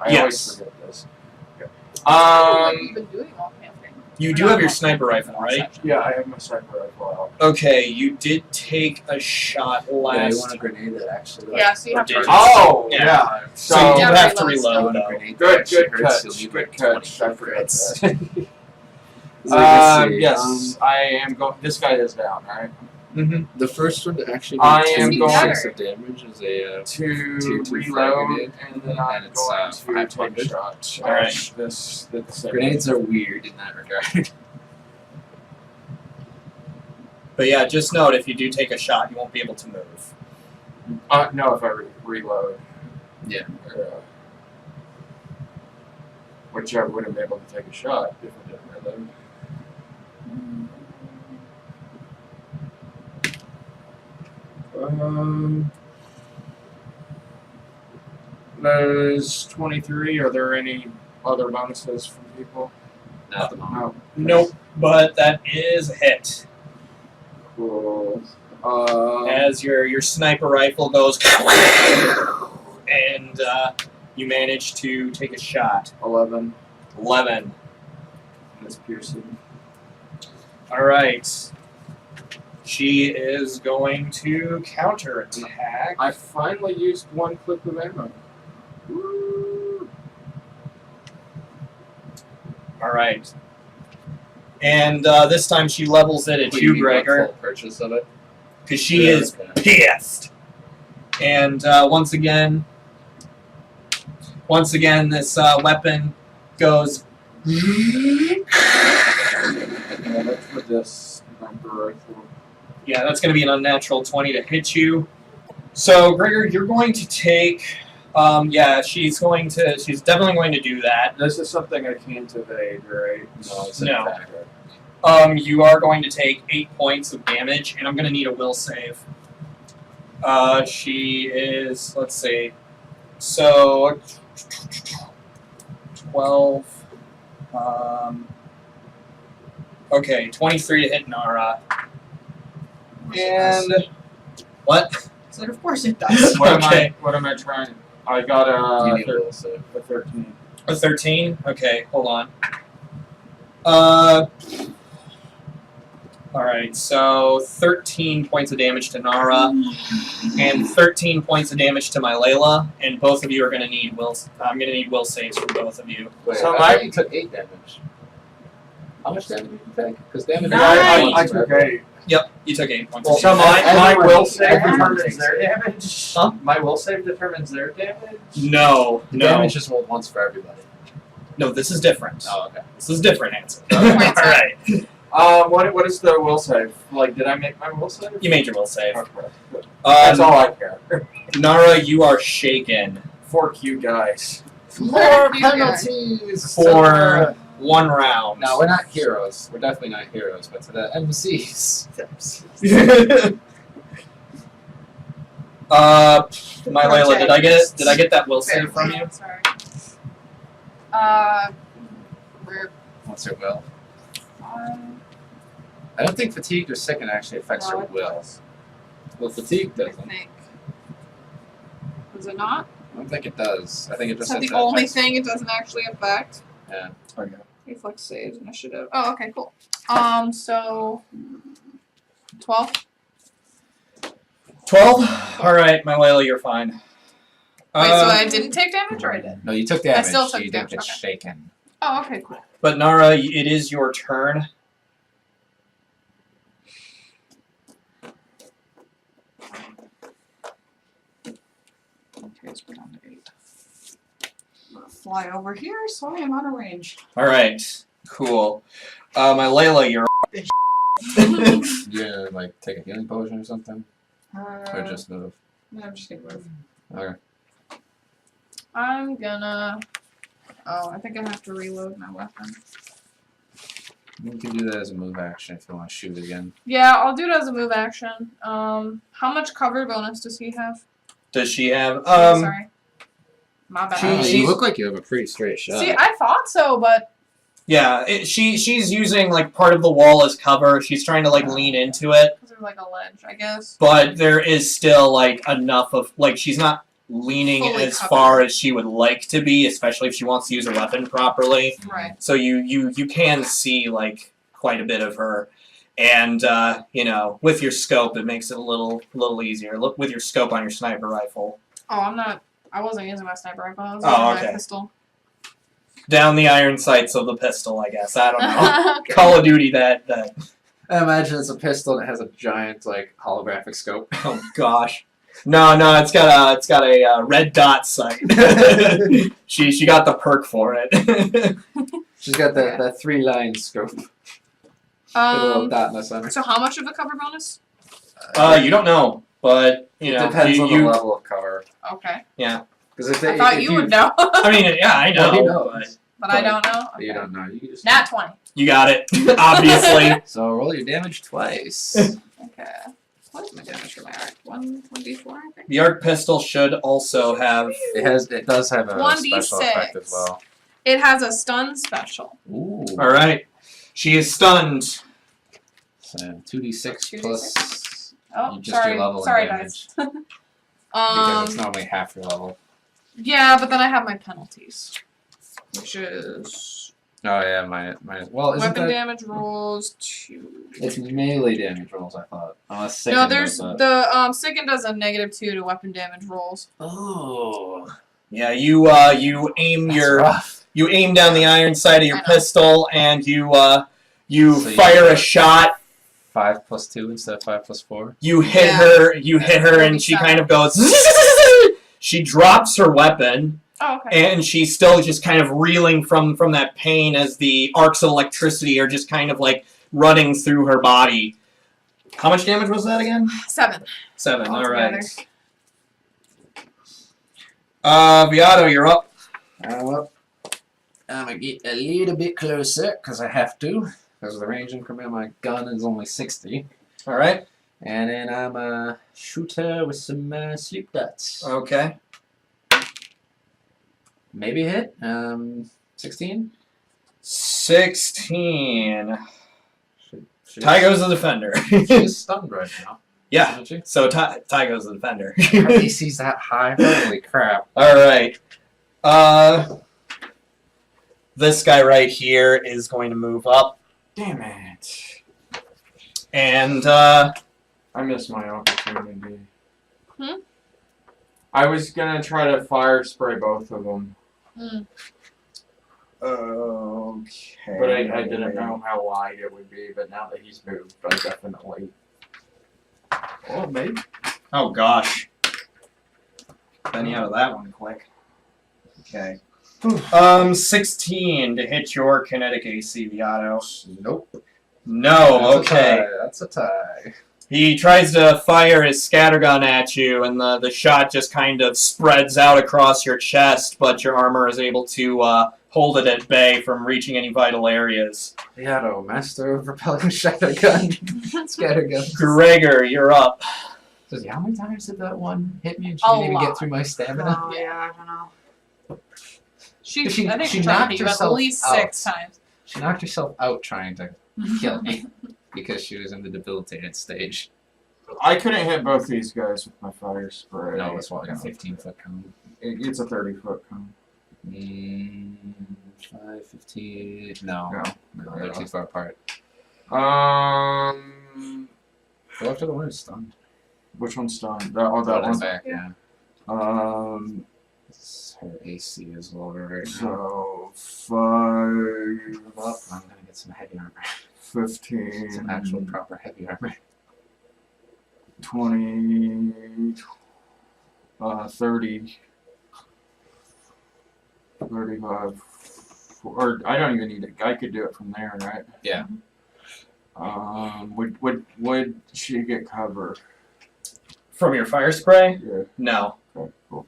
I Yes. always forget this. Okay. What have you been doing all campaign? You do have your sniper rifle, right? Yeah, I have my sniper rifle out. Okay, you did take a shot Yeah, you last. want a grenade that actually. Yeah, so you have to. Did you? Oh, Yeah. yeah. So you do Yeah, have to reload. I reload, want a though. grenade that Good, actually good hurts. catch. You'll Good need catch. I 20 forgot crits. that. So let's see, Yes, I am going. This guy is down, right? Mm-hmm. the first one to actually I do am 2d6 going- of damage is a To Two reload, grenade, and then I'm and it's, going to take a 500. shot. Alright. This grenades are weird in that regard. But yeah, just note if you do take a shot, you won't be able to move. No, if I reload. Yeah. Which I wouldn't be able to take a shot if I didn't reload. There's 23. Are there any other bonuses from people? Not at the moment. No. Nope, but that is a hit. Cool. As your sniper rifle goes, and you manage to take a shot. 11. 11. That's piercing. All right. She is going to counterattack. I finally used one clip of ammo. Woo. All right. And this time she levels it at you, Gregor, Full purchase of it. because she is pissed. And once again, this weapon goes. That's for this number rifle. Yeah, that's going to be an unnatural 20 to hit you. So, Gregor, you're going to take. She's definitely going to do that. This is something I can't evade, right? No, it's No. an attacker. You are going to take 8 points of damage, and I'm going to need a will save. She is, let's see, so 12. Okay, 23 to hit Nara. And what? So of course it does. What Okay. am I trying? I got You a, need a will save. a 13. A 13? Okay, hold on. Alright, so 13 points of damage to Nara, and 13 points of damage to my Layla, and both of you are going to need I'm going to need will saves from both of you. Wait, So I my- thought you took 8 damage. How much damage did you take? Because damage. Nice. I took 8. Yep, you took 8 points Well, of so damage. my Everyone will takes save everyone determines takes their it. damage. Huh? My will save determines their damage. No, The no. damage is rolled once for everybody. No, this is different. Oh, okay. This is different answer. Wait, Alright. What is the will save? Like, did I make my will save? You made your will save. Okay. That's all I care. Nara, you are shaken Fork you guys. More You guys. penalties for 1 round. No, we're not heroes. We're definitely not heroes, but to the MCs. My Layla, did I get that will save from you? Sorry. We're What's her will? I don't think fatigue or sicken actually affects her will. Well, fatigue I doesn't. think. Does it not? I don't think it does. I think it Is just that says the it only affects- thing it doesn't actually affect? Yeah. Okay. Reflex saves, initiative. Oh, okay, cool. So 12. 12? Alright, my Layla, you're fine. Wait, so I didn't take damage or I did? No, you took damage. still took you damage, didn't get okay. shaken. Oh, okay, cool. But Nara, it is your turn. Okay, let's put down to 8. I'm gonna fly over here so I am out of range. Alright, cool. My Layla, you're You like take a healing potion or something, or just move. No, I'm just gonna move. Okay. I'm gonna. Oh, I think I have to reload my weapon. You can do that as a move action if you want to shoot again. Yeah, I'll do it as a move action. How much cover bonus does he have? Does she have Sorry. My bad. She- You look like you have a pretty straight shot. See, I thought so, but yeah, she's using like part of the wall as cover. She's trying to like lean into it, because there's like a ledge, I guess. but there is still like enough of like she's not leaning Fully as covered. far as she would like to be, especially if she wants to use her weapon properly. Right. So you can see like quite a bit of her, and with your scope it makes it a little easier. Look with your scope on your sniper rifle Oh, I'm not. I wasn't using my sniper rifle. I was Oh, using my okay. pistol. down the iron sights of the pistol. I guess I don't know. Okay. Call of Duty that. I imagine it's a pistol and it has a giant like holographic scope. Oh gosh. No, it's got a red dot sight. she got the perk for it. She's got that 3-line scope with a little dot in the center. So how much of a cover bonus? You don't know, but Depends on the you level of cover. Okay. Because if I thought you would know, I mean, yeah, I know. Well, he but knows. but I don't know. But you Okay. don't know. You can just Nat 20. you got it, obviously. So roll your damage twice. Okay. What is my damage for my arc? 1d4, I think. The arc pistol should also have. It does have a 1d6. special effect as well. It has a stun special. Ooh. All right, she is stunned. So 2d6 plus Oh, just your sorry. level Sorry, of damage. guys. Because it's normally half your level. Yeah, but then I have my penalties, which is Oh yeah, minus. Well, isn't weapon that? damage rolls 2. It's melee damage rolls, I thought. Unless No, Sicken there's does that. the Sicken does a -2 to weapon damage rolls. Oh. Yeah, you aim That's your rough. you aim down the iron sight of your I know. pistol, and you You So you fire a get- shot. 5 plus 2 instead of 5 plus 4. You hit Yeah. her. You hit her, and she 47. kind of goes. She drops her weapon, Oh, okay. and she's still just kind of reeling from that pain as the arcs of electricity are just kind of like running through her body. How much damage was that again? 7. 7. All Altogether. right. Beato, you're up. Well, I'm gonna get a little bit closer because I have to. Because the range increment of my gun is only 60. All right. And then I'm a shooter with some sleep dots. Okay. Maybe hit. 16. 16. She's, Ty goes the defender. she's stunned right now. Yeah. Isn't she? So Ty goes the defender. Her AC's that high. Holy crap. All right. This guy right here is going to move up, Damn it. and I missed my opportunity. Hmm? I was gonna try to fire spray both of them, okay. but I didn't know how wide it would be. But now that he's moved, I definitely. Oh, maybe. Oh gosh. Then you out of that one quick. Okay. 16 to hit your kinetic AC, Beato. Nope. No. Okay. That's a tie. He tries to fire his scattergun at you, and the shot just kind of spreads out across your chest, but your armor is able to hold it at bay from reaching any vital areas. Yato, master of repelling shotgun. Scattergun. Gregor, you're up. Says, how many times did that one hit me and she A didn't even lot. get through my stamina? Oh, yeah, I don't know. She, She- I think she she tried knocked to hit you at herself least out. 6 times. She knocked herself out trying to kill me because she was in the debilitated stage. I couldn't hit both these guys with my fire spray. No, it's what, like a 15-foot cone. It's a 30-foot cone. 5, 15. No, No. they're too far apart. Go after the one who's stunned. Which one's stunned? That one. Back, yeah. Her AC is lower right now. So 5, Well, I'm gonna get some heavy armor. 15, Some actual proper heavy armor. 20, 30, 35, or I don't even need it. I could do it from there, right? Yeah. Would she get cover? From your fire spray? Yeah. No. Okay, cool.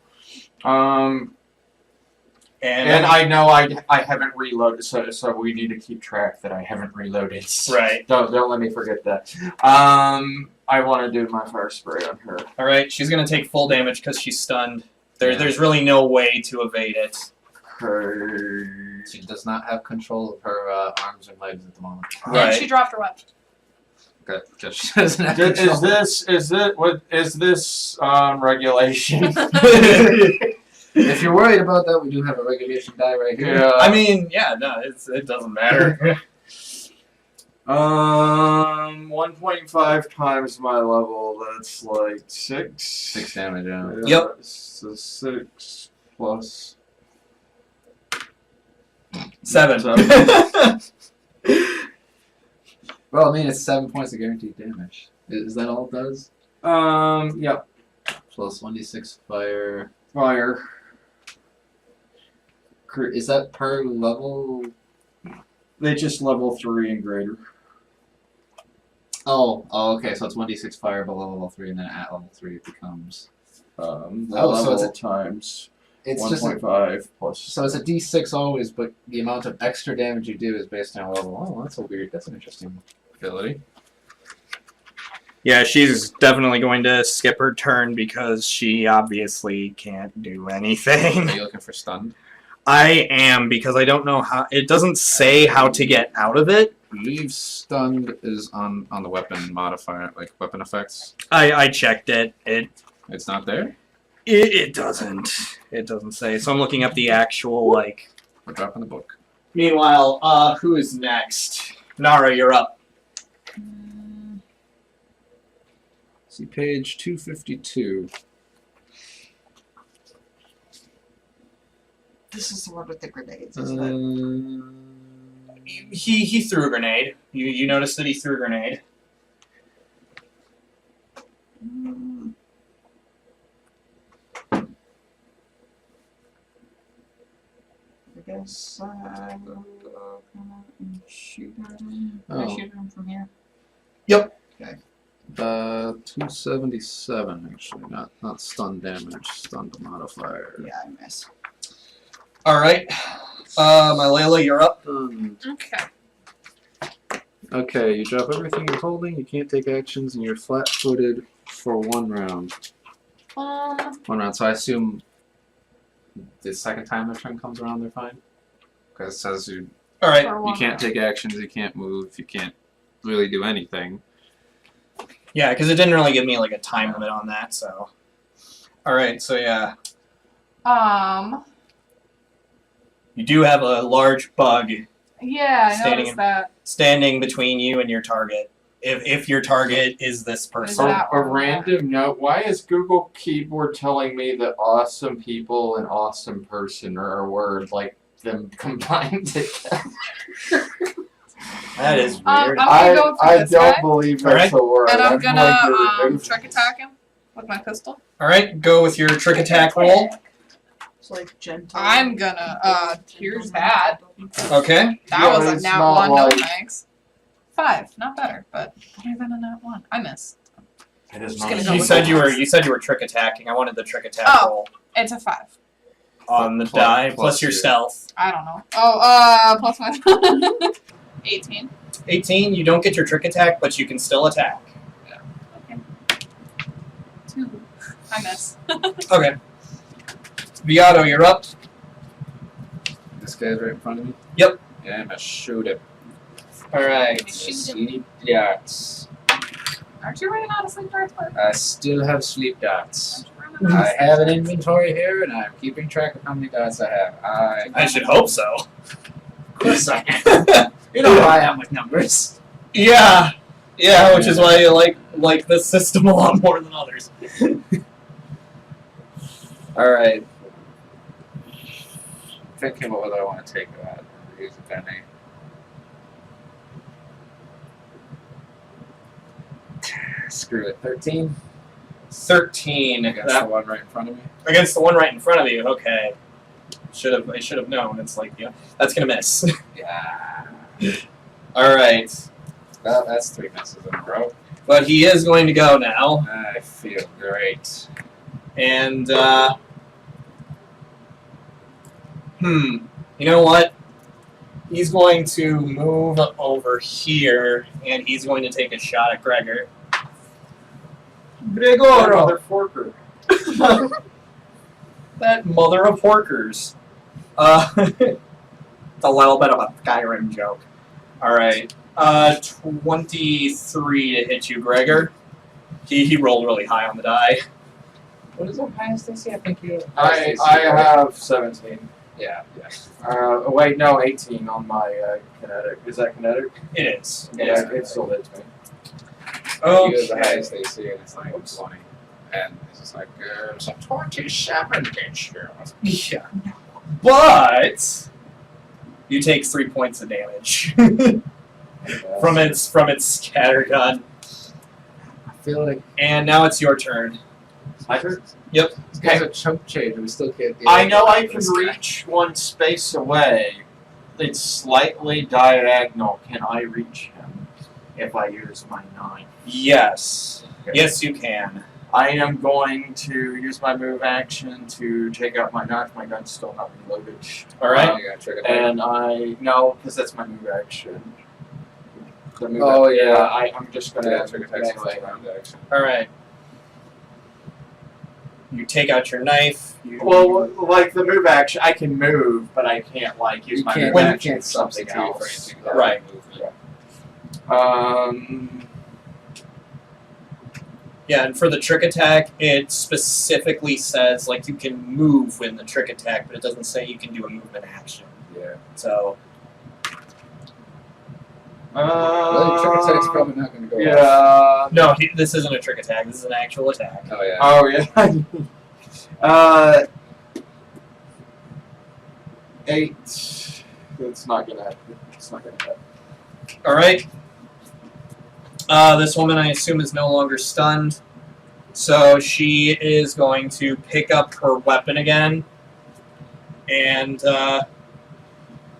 And I know I haven't reloaded, so we need to keep track that I haven't reloaded. Right. Don't let me forget that. I want to do my fire spray on her. All right. She's gonna take full damage because she's stunned. Yeah. There's really no way to evade it. Her. She does not have control of her arms and legs at the moment. And Right. she dropped her weapon. Okay, because she doesn't have Is control. this regulation? If you're worried about that, we do have a regulation die right here. Yeah. I mean, yeah, no, it doesn't matter. 1.5 times my level. That's like 6. 6 damage, yeah. Yep. So 6 plus. 7. Well, I mean, it's 7 points of guaranteed damage. Is that all it does? Yep. Plus 1d6 fire. Fire. Is that per level? They just level 3 and greater. Oh, okay. So it's 1d6 fire below level 3, and then at level 3 it becomes. The Oh, so level it's times It's just a, 1.5 plus. so it's a d6 always, but the amount of extra damage you do is based on level. Oh, that's a weird. That's an interesting ability. Yeah, she's definitely going to skip her turn because she obviously can't do anything. Are you looking for stunned? I am, because I don't know how. It doesn't say how to get out of it. I believe stunned is on the weapon modifier, like weapon effects. I checked it. It's not there. It doesn't. It doesn't say. So I'm looking up the actual, like. We're dropping the book. Meanwhile, who is next? Nara, you're up. See page 252. This is the one with the grenades, isn't it? He threw a grenade. You noticed that he threw a grenade. I guess I will come out and shoot at him. Can I Oh. shoot him from here? 277 actually, not stun damage, stun modifier. Yeah, I miss. All right, my Layla, you're up. Okay. Okay, you drop everything you're holding, you can't take actions, and you're flat-footed for 1 round. 1 round, so I assume the second time their turn comes around, they're fine? Because it says you All right. For You one can't round. take actions, you can't move, you can't really do anything. Yeah, because it didn't really give me like a time limit on that. So. All right. So yeah, you do have a large bug Yeah, I Standing noticed in- that. standing between you and your target. If your target is this person. that A one, random note, why is Google Keyboard telling me that awesome people and awesome person are a word, like them combined together? That is I'm weird. gonna go for I this don't guy, believe All that's a word. and I'm going to gonna remove trick this. attack him with my pistol. All right, go with your trick attack roll. It's like gentle. I'm gonna here's that. Okay. That Yeah, was a it's nat not 1, no like- thanks. 5, not better, but not even a nat 1. I miss. It is Just not gonna a go You with said the you said you were trick attacking. I wanted the trick attack Oh. roll It's a 5. on the Plus- die plus plus your your- stealth. I don't know. Oh, plus my 18. 18. You don't get your trick attack, but you can still attack. 2. I miss. Okay. Viato, you're up. This guy's right in front of me? Yep. Yeah, I'm gonna shoot him. All right. Shoot him. Sleep darts. Aren't you running out of sleep darts, bud? I still have sleep darts. Aren't you running out of I have an inventory here, and I'm keeping track of how many darts I have. I should hope so. Of course I am. You know how I am with numbers. Yeah. Yeah, which is why you like this system a lot more than others. All right. Thinking what whether I want to take that or use a penny. Screw it. 13 13. against That- the one right in front of me. against the one right in front of you. Okay. I should have known. It's like, yeah, that's gonna miss. Yeah. All right. Well, that's 3 misses in a row. But he is going to go now, I feel great. and you know what? He's going to move over here, and he's going to take a shot at Gregor. Gregor, Mother forker. that mother of porkers. It's a little bit of a Skyrim joke. All right. 23 to hit you, Gregor. He rolled really high on the die. What is the highest AC? I think you. I have 17. Yeah. Wait, no, 18 on my kinetic. Is that kinetic? It is. Yeah, it still hits me. You have the Okay. highest AC, and it's like 20. And it's just like, it's a 27 this year. Yeah. But you take 3 points of damage from its scatter gun. I feel like And now it's your turn. My turn? Yep. this guy's a chump change, and we still can't get I know I can this guy. reach one space away. It's slightly diagonal. Can I reach him if I use my knife? Yes. Okay. Yes, you can. I am going to use my move action to take out my knife. My gun's still not reloaded. All right. You gotta trigger that. And no, because that's my move action. The move Oh, action, yeah. I'm just gonna Yeah, trigger text melee. round action. All right. You take out your knife. You, Well, like the move action, I can move, but I can't use You my can't, move you action can't for something substitute for else. anything other Right. than movement. yeah, and for the trick attack, it specifically says like you can move when the trick attack, but it doesn't say you can do a movement action. Yeah. So Well, the trick attack's probably not going to go off. Yeah. no, this isn't a trick attack. This is an actual attack. Oh, yeah. Oh yeah. 8. It's not gonna happen. It's not gonna hit. All right. This woman, I assume, is no longer stunned, so she is going to pick up her weapon again, and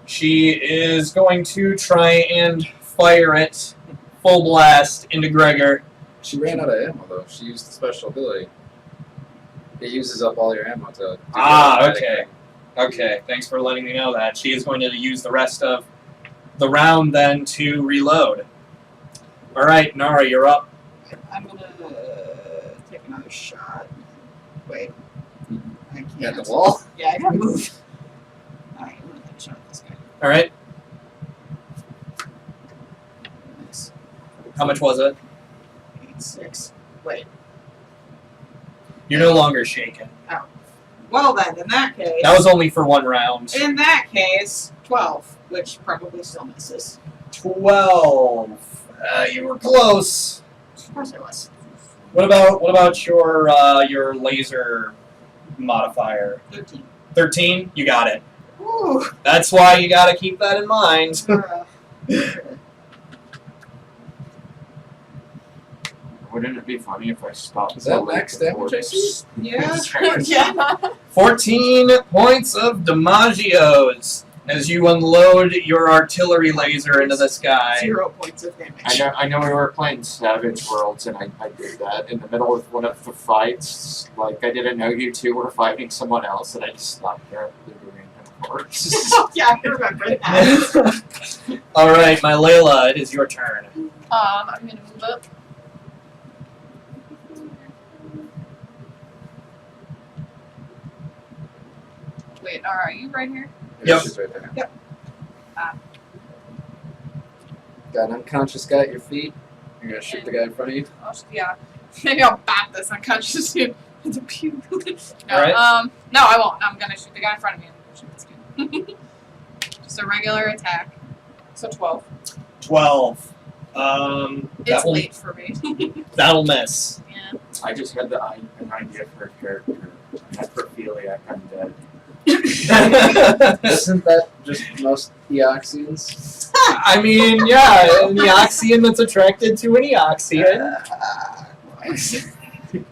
she is going to try and fire it full blast into Gregor. She ran out of ammo though. She used the special ability. It uses up all your ammo to do the automatic Okay. thing. Okay, thanks for letting me know that. She is going to use the rest of the round then to reload. All right, Nara, you're up. I'm gonna take another shot. Wait. I can't. You got the wall? Yeah, I gotta move. Alright, I'm gonna take a shot at this guy. All right, Nice. how much was it? 8-6. Wait. You're no longer shaken. Well then, in that case. That was only for one round. In that case, 12, which probably still misses. 12. You were close. Of course I was. What about your laser modifier? 13. 13. You got it. Ooh. That's why you got to keep that in mind. Wouldn't it be funny if I stopped? Is that max damage I see? Yeah. Yeah. 14 points of damagios as you unload your artillery laser into the sky. 0 points of damage. I know we were playing Savage Worlds, and I did that in the middle of one of the fights. Like, I didn't know you two were fighting someone else, and I just stopped there doing Yeah, I remember that. All right, my Layla, it is your turn. I'm gonna move up. Wait, are you right here? Yep. She's right there. Yep. Got an unconscious guy at your feet. You're gonna shoot the guy in front of you. Yeah. Maybe I'll bat this unconscious dude with a pew. No, Alright. no, I won't. I'm gonna shoot the guy in front of me. Shoot this dude. Just a regular attack. So 12. 12. It's late for me. That'll miss. Yeah. I just had an idea for a character. Necrophiliac undead. Isn't that just most Eoxians? I mean, yeah, an Eoxian that's attracted to an Eoxian.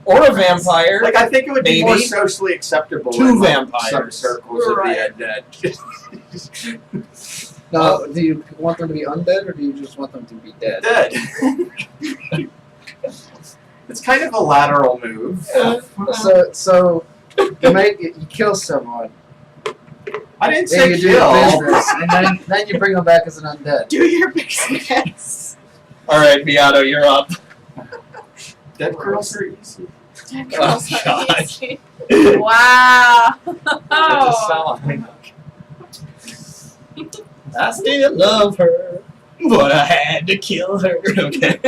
Or a vampire. Like, I think it would be more Maybe. socially acceptable Two in like, vampires. some circles Right. of the undead. No, do you want them to be undead or do you just want them to be dead? Dead. It's kind of a lateral move. So you kill someone, I didn't then say you do kill. business, and then you bring them back as an undead. Do your business. Alright, Beato, you're up. Dead girls are easy. Girls Oh, are God. easy. Wow. That's a song. I still love her, but I had to kill her. Okay.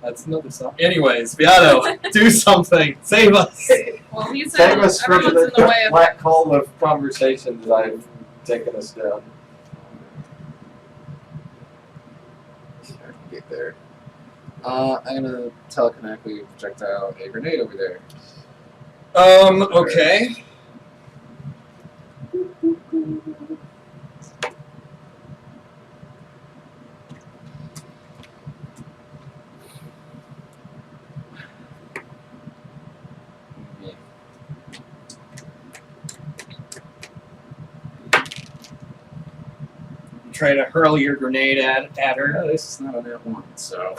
That's another song. Anyways, Beato, do something. Save us. Well, he Save said us from everyone's in the the way of. black hole of conversation that I've taken us down. I can get there. I'm gonna telekinetically projectile a grenade over there. Okay. Yeah. Try to hurl your grenade at her. No, this is not on that one, so.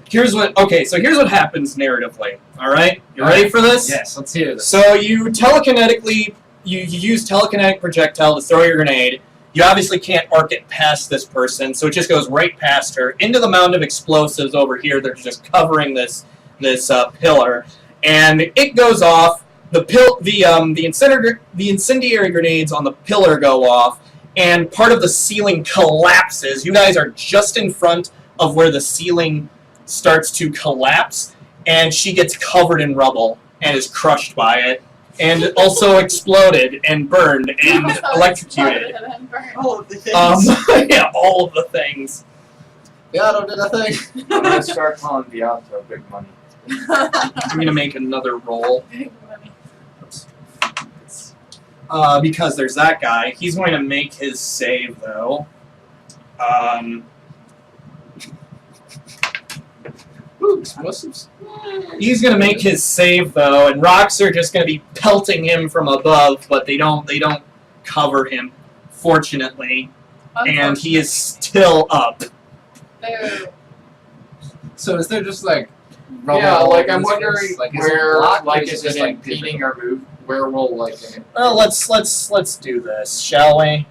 Here's what happens narratively. All right, you ready for this? Yes, let's hear this. So you telekinetically, you use telekinetic projectile to throw your grenade. You obviously can't arc it past this person, so it just goes right past her into the mound of explosives over here. They're just covering this pillar, and it goes off. The incendiary grenades on the pillar go off, and part of the ceiling collapses. You guys are just in front of where the ceiling starts to collapse, and she gets covered in rubble and is crushed by it, and also exploded and burned and electrocuted. All of the things. Yeah, all of the things. Beato did a thing. I'm gonna start calling Beato big money. I'm gonna make another roll. because there's that guy. He's going to make his save, though. Ooh, explosives. He's going to make his save, though, and rocks are just going to be pelting him from above, but they don't cover him, fortunately. And he is still up. Boo. So is there just like rubble Yeah, all like over I'm this wondering place? Like, is it where, blocked, or like, is is it just it like impeding different? our move? Where will like? Well, let's do this, shall we?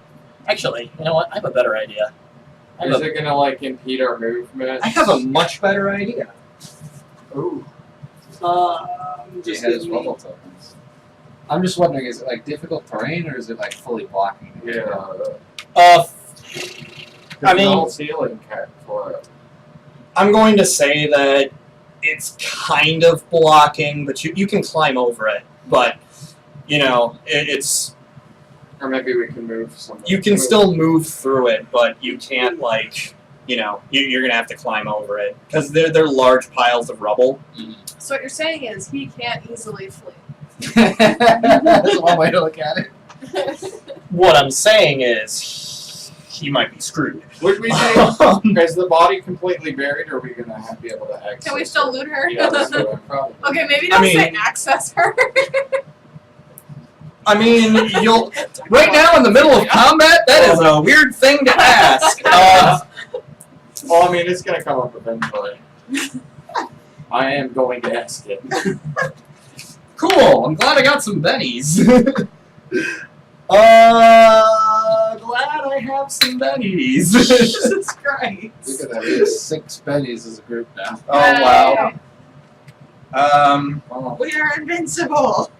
Actually, you know what? I have a better idea. Is it gonna like impede our movement? I have a much better idea. Ooh. It has rubble tokens. I'm just wondering, is it like difficult terrain, or is it like fully blocking? the area? I mean- the whole ceiling cat for it. I'm going to say that it's kind of blocking, but you can climb over it. But you know, it's Or maybe we can move somewhere. you can still move through it, but you can't like you're gonna have to climb over it because they're large piles of rubble. So what you're saying is he can't easily flee. That's one way to look at it. What I'm saying is he might be screwed. Would we say is the body completely buried, or are we gonna be able to access? Can we still it? loot her? Yeah, that's what I'm probably. Okay, maybe I don't say mean- access her. I mean, you'll right now in the middle of combat. That is a weird thing to ask. Well, I mean, it's gonna come up eventually. I am going to ask it. Cool. I'm glad I got some bennies. Glad I have some bennies. Jesus Christ. Look at that. We have 6 bennies as a group now. Oh wow. Oh, We are invincible.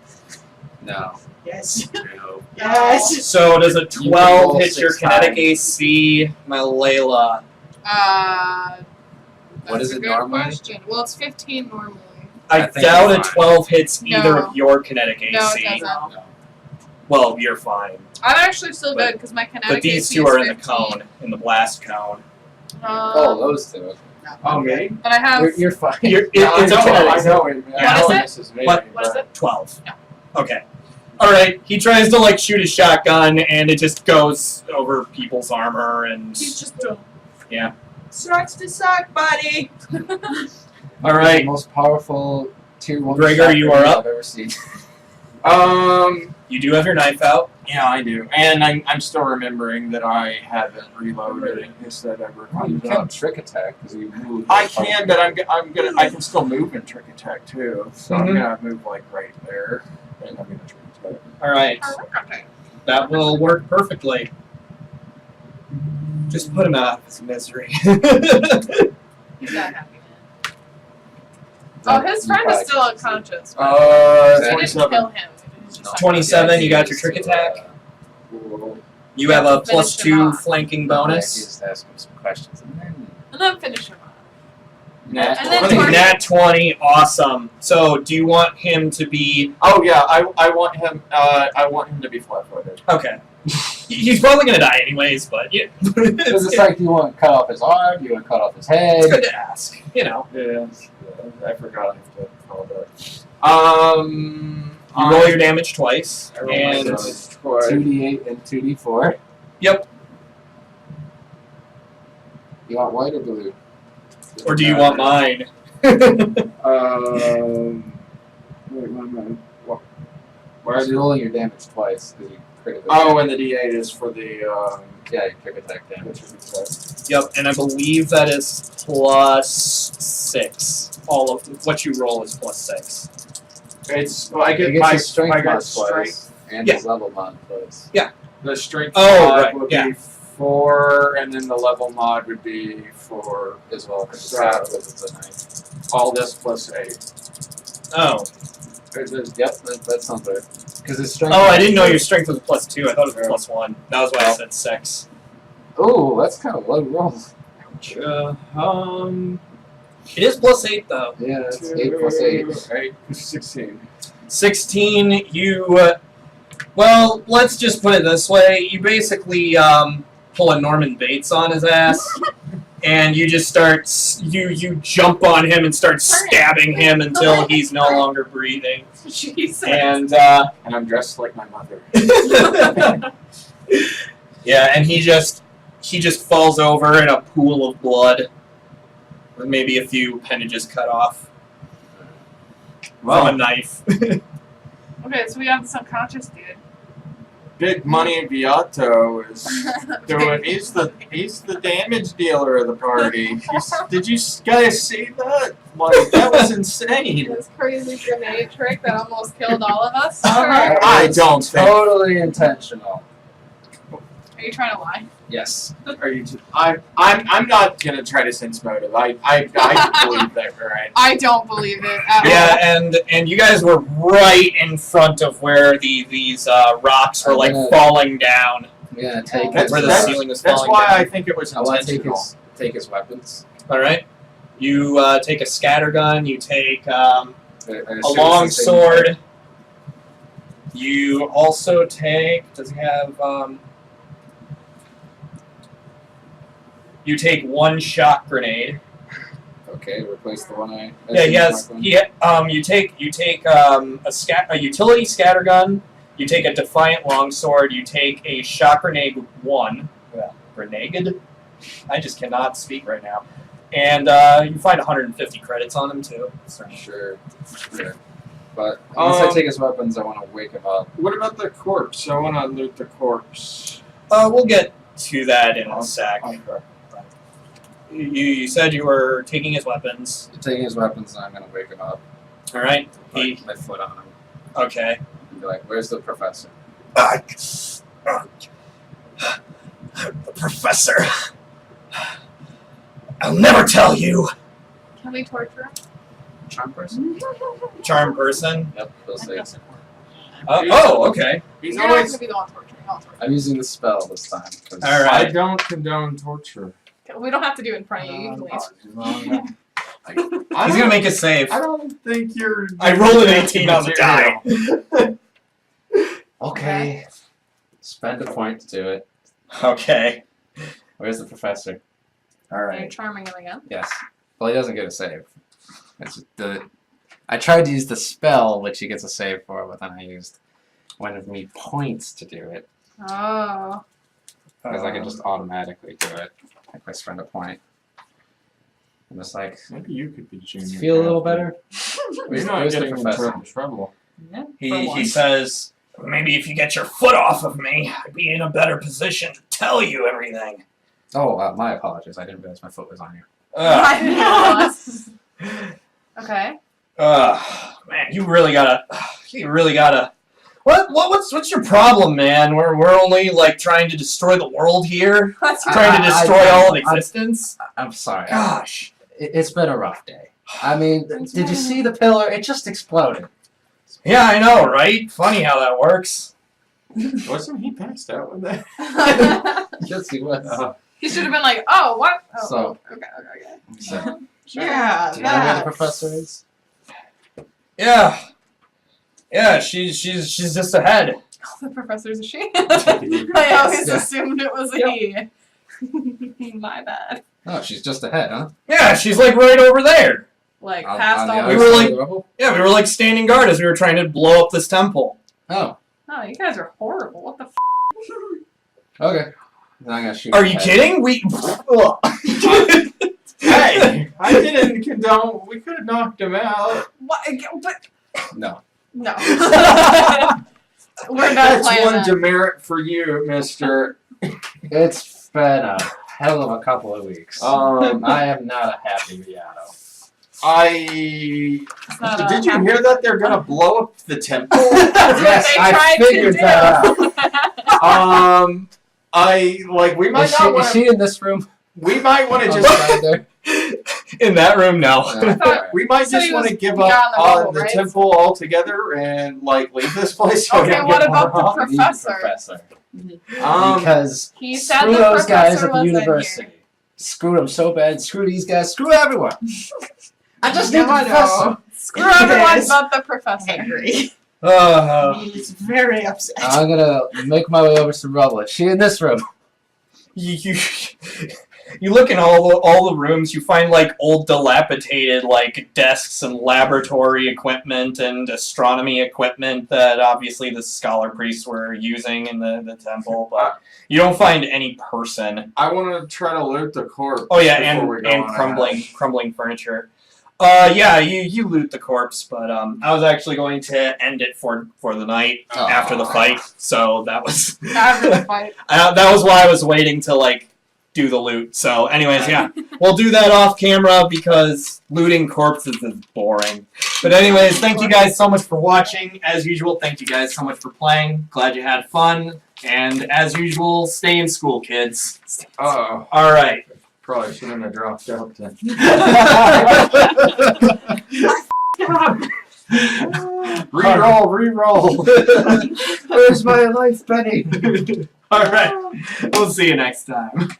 no. Yes. No. Yes. So does a You can 12 roll hit your 6 kinetic times. AC, my Layla? What What is it normally? Question. Well, it's 15 normally. I I think doubt you're a fine. 12 hits either No. of your kinetic AC. No, it doesn't. No. Well, you're fine. I'm actually still But- good because my kinetic But these AC two is are in the 15. cone, in the blast cone. Oh, those two. Oh, me? But I have. You're fine. It's a I 12. know it. Yeah. I know What is it? this is me. What is it? 12. Yeah. Okay. Alright, he tries to like shoot a shotgun and it just goes over people's armor and He's just doing. Sucks to suck, buddy. Alright. The most powerful tier 1 Gregor, shotgun you are up. I've ever seen. You do have your knife out. Yeah, I do, and I'm still remembering that I haven't reloaded. Instead, ever Oh, you comes can up. trick attack because you move. I can, but I can still move in trick attack too. So I'm Mhm. gonna move like right there, and I'm gonna trick attack. Alright. That will work perfectly. Just put him out of his misery. He's not happy. Oh, his friend is still unconscious. But we didn't 27. kill him. He's just 27, you got your trick attack? You have a Finish him +2 off. flanking No, bonus. You just ask him some questions and then. And then finish him off. Nat And then 20. torture- Nat 20, awesome. So, do you want him to be... Oh yeah, I want him. I want him to be flat-footed. Okay. He's probably going to die anyways, but yeah. Because it's like, you want to cut off his arm, you want to cut off his head. It's good to ask, you know. Yeah, I forgot I have to follow that. You roll your damage twice, I roll my and damage twice. 2d8 and 2d4. Yep. You want white or blue? Or do you want mine? Wait, what? Why are you rolling your damage twice? 'Cause you critically. Oh, and the D8 is for the Yeah, your trick attack damage. Yep, and I believe that is +6. All of what you roll is +6. It's well, I You get get my your strength I got mod twice, strength. and Yeah. his level mod twice. The strength Oh, mod right, would yeah. be 4, and then the level mod would be 4. As well, because So- it's a knife. All this plus 8. Oh. Yep, that sounds right. Because his strength. Oh, I didn't know your strength was +2. I thought it was +1. That was why I said 6. Oh, that's kind of low roll. It is +8 though. Yeah, it's 8 plus 8. 8, 16. 16, you... well, let's just put it this way. You basically pull a Norman Bates on his ass. and you just start you jump on him and start stabbing him until he's no longer breathing. Jesus. And And I'm dressed like my mother. yeah, and he just falls over in a pool of blood, with maybe a few appendages cut off from a knife. Okay, so we have this unconscious dude. Big Money Beato is doing. He's the damage dealer of the party. Did you guys see that? Like, that was insane. This crazy grenade trick that almost killed all of us. I don't think. Totally intentional. Are you trying to lie? Yes. Are you? I'm not gonna try to sense motive. I believe that, right? I don't believe it at Yeah, and you guys were right in front of where these rocks were like falling down. Yeah, take That's where the his, ceiling was That's falling why down. I think it was I want to intentional. take his weapons. All right, you take a scatter gun. You take I a assume long it's the same sword. You also take. Does he have? You take one shock grenade. Okay, replace the one I. Yeah, he has. You take a utility scatter gun. You take a defiant longsword. You take a shock grenade 1. Grenade. I just cannot speak right now. And you find 150 credits on him too. So. Sure. But once I take his weapons, I want to wake him up. What about the corpse? I want to loot the corpse. We'll get to that in a sec. Okay. You said you were taking his weapons. Taking his weapons, and I'm gonna wake him up. All right. Put my foot on him Okay. and be like, "Where's the professor?" The professor. I'll never tell you. Can we torture him? Charm person. Charm person. Yep, he'll say it's. Okay. He's You're not always. gonna be the one torturing. I'll torture. I'm using the spell this time. 'Cause All right. I don't condone torture. We don't have to do it in front of you. You can leave. He's gonna make a save. I don't think you're. I rolled an 18 on the die. Okay. Spend a point to do it. Okay. Where's the professor? All Are you right. charming him again? Yes. Well, he doesn't get a save. I tried to use the spell, which he gets a save for, but then I used one of me points to do it. Oh. Because I can just automatically do it if I spend a point. I'm just like, Maybe you could be junior. does it feel a little captain. better? You're not Where's the getting in professor? trouble. He says, maybe if you get your foot off of me, I'd be in a better position to tell you everything. Oh, my apologies. I didn't realize my foot was on you. Okay. Man, you really gotta. What's your problem, man? We're only like trying to destroy the world here, That's trying to destroy all of existence. I'm sorry. Gosh. It's been a rough day. I mean, did you see the pillar? It just exploded. Yeah, I know, right? Funny how that works. Wasn't he passed out with that? Yes, he was. He should have been like, oh, what? Oh, So- okay. So, Yeah, do you know where the that. professor is? Yeah, she's just ahead. The professor's a she. I always Yeah. assumed it was a he. My bad. Oh, she's just ahead, huh? Yeah, she's like right over there. Like, On past the all other We the... were side like- of the rubble? Yeah, we were like standing guard as we were trying to blow up this temple. Oh, Oh, you guys are horrible. What the f? okay. Then I'm gonna shoot. Are his you head. kidding? We. Hey, I didn't condone. We could have knocked him out. What? But... No. No. We're not That's playing one that. demerit for you, Mister. It's been a hell of a couple of weeks. I am not a happy Beato. It's not a Did you happy- hear that they're gonna blow up the temple? That's Yes, what they I tried figured to that do. We might Is not she, want is to. she in this room? We might want to Oh, just. right there? In that room, no. Alright. We might So just he want was- to give he up got on the on bubble, the right? temple altogether and like leave this place. So we Okay, don't what get about the more We need professor? professor. Um, Because He said screw the those guys professor at the was in university. here. Screw them so bad. Screw these guys. Screw everyone. I just need No, the I professor. know. Screw everyone Yes. but the professor. Angry. He's He's very upset. I'm gonna make my way over to rubble. Is she in this room? you You look in all the rooms, you find like old dilapidated like desks and laboratory equipment and astronomy equipment that obviously the scholar priests were using in the temple, but you don't find any person. I want to try to loot the corpse. Oh yeah, before we go and on crumbling furniture. Yeah, you loot the corpse, but I was actually going to end it for the night after the fight, so that was After the fight. that was why I was waiting to like do the loot. So, anyways, yeah, we'll do that off camera because looting corpses is boring. But anyways, thank you guys so much for watching. As usual, thank you guys so much for playing. Glad you had fun, and as usual, stay in school, kids. Uh-oh. All right. Probably shouldn't have dropped out then. Reroll. Where's my life, Benny? All right. We'll see you next time.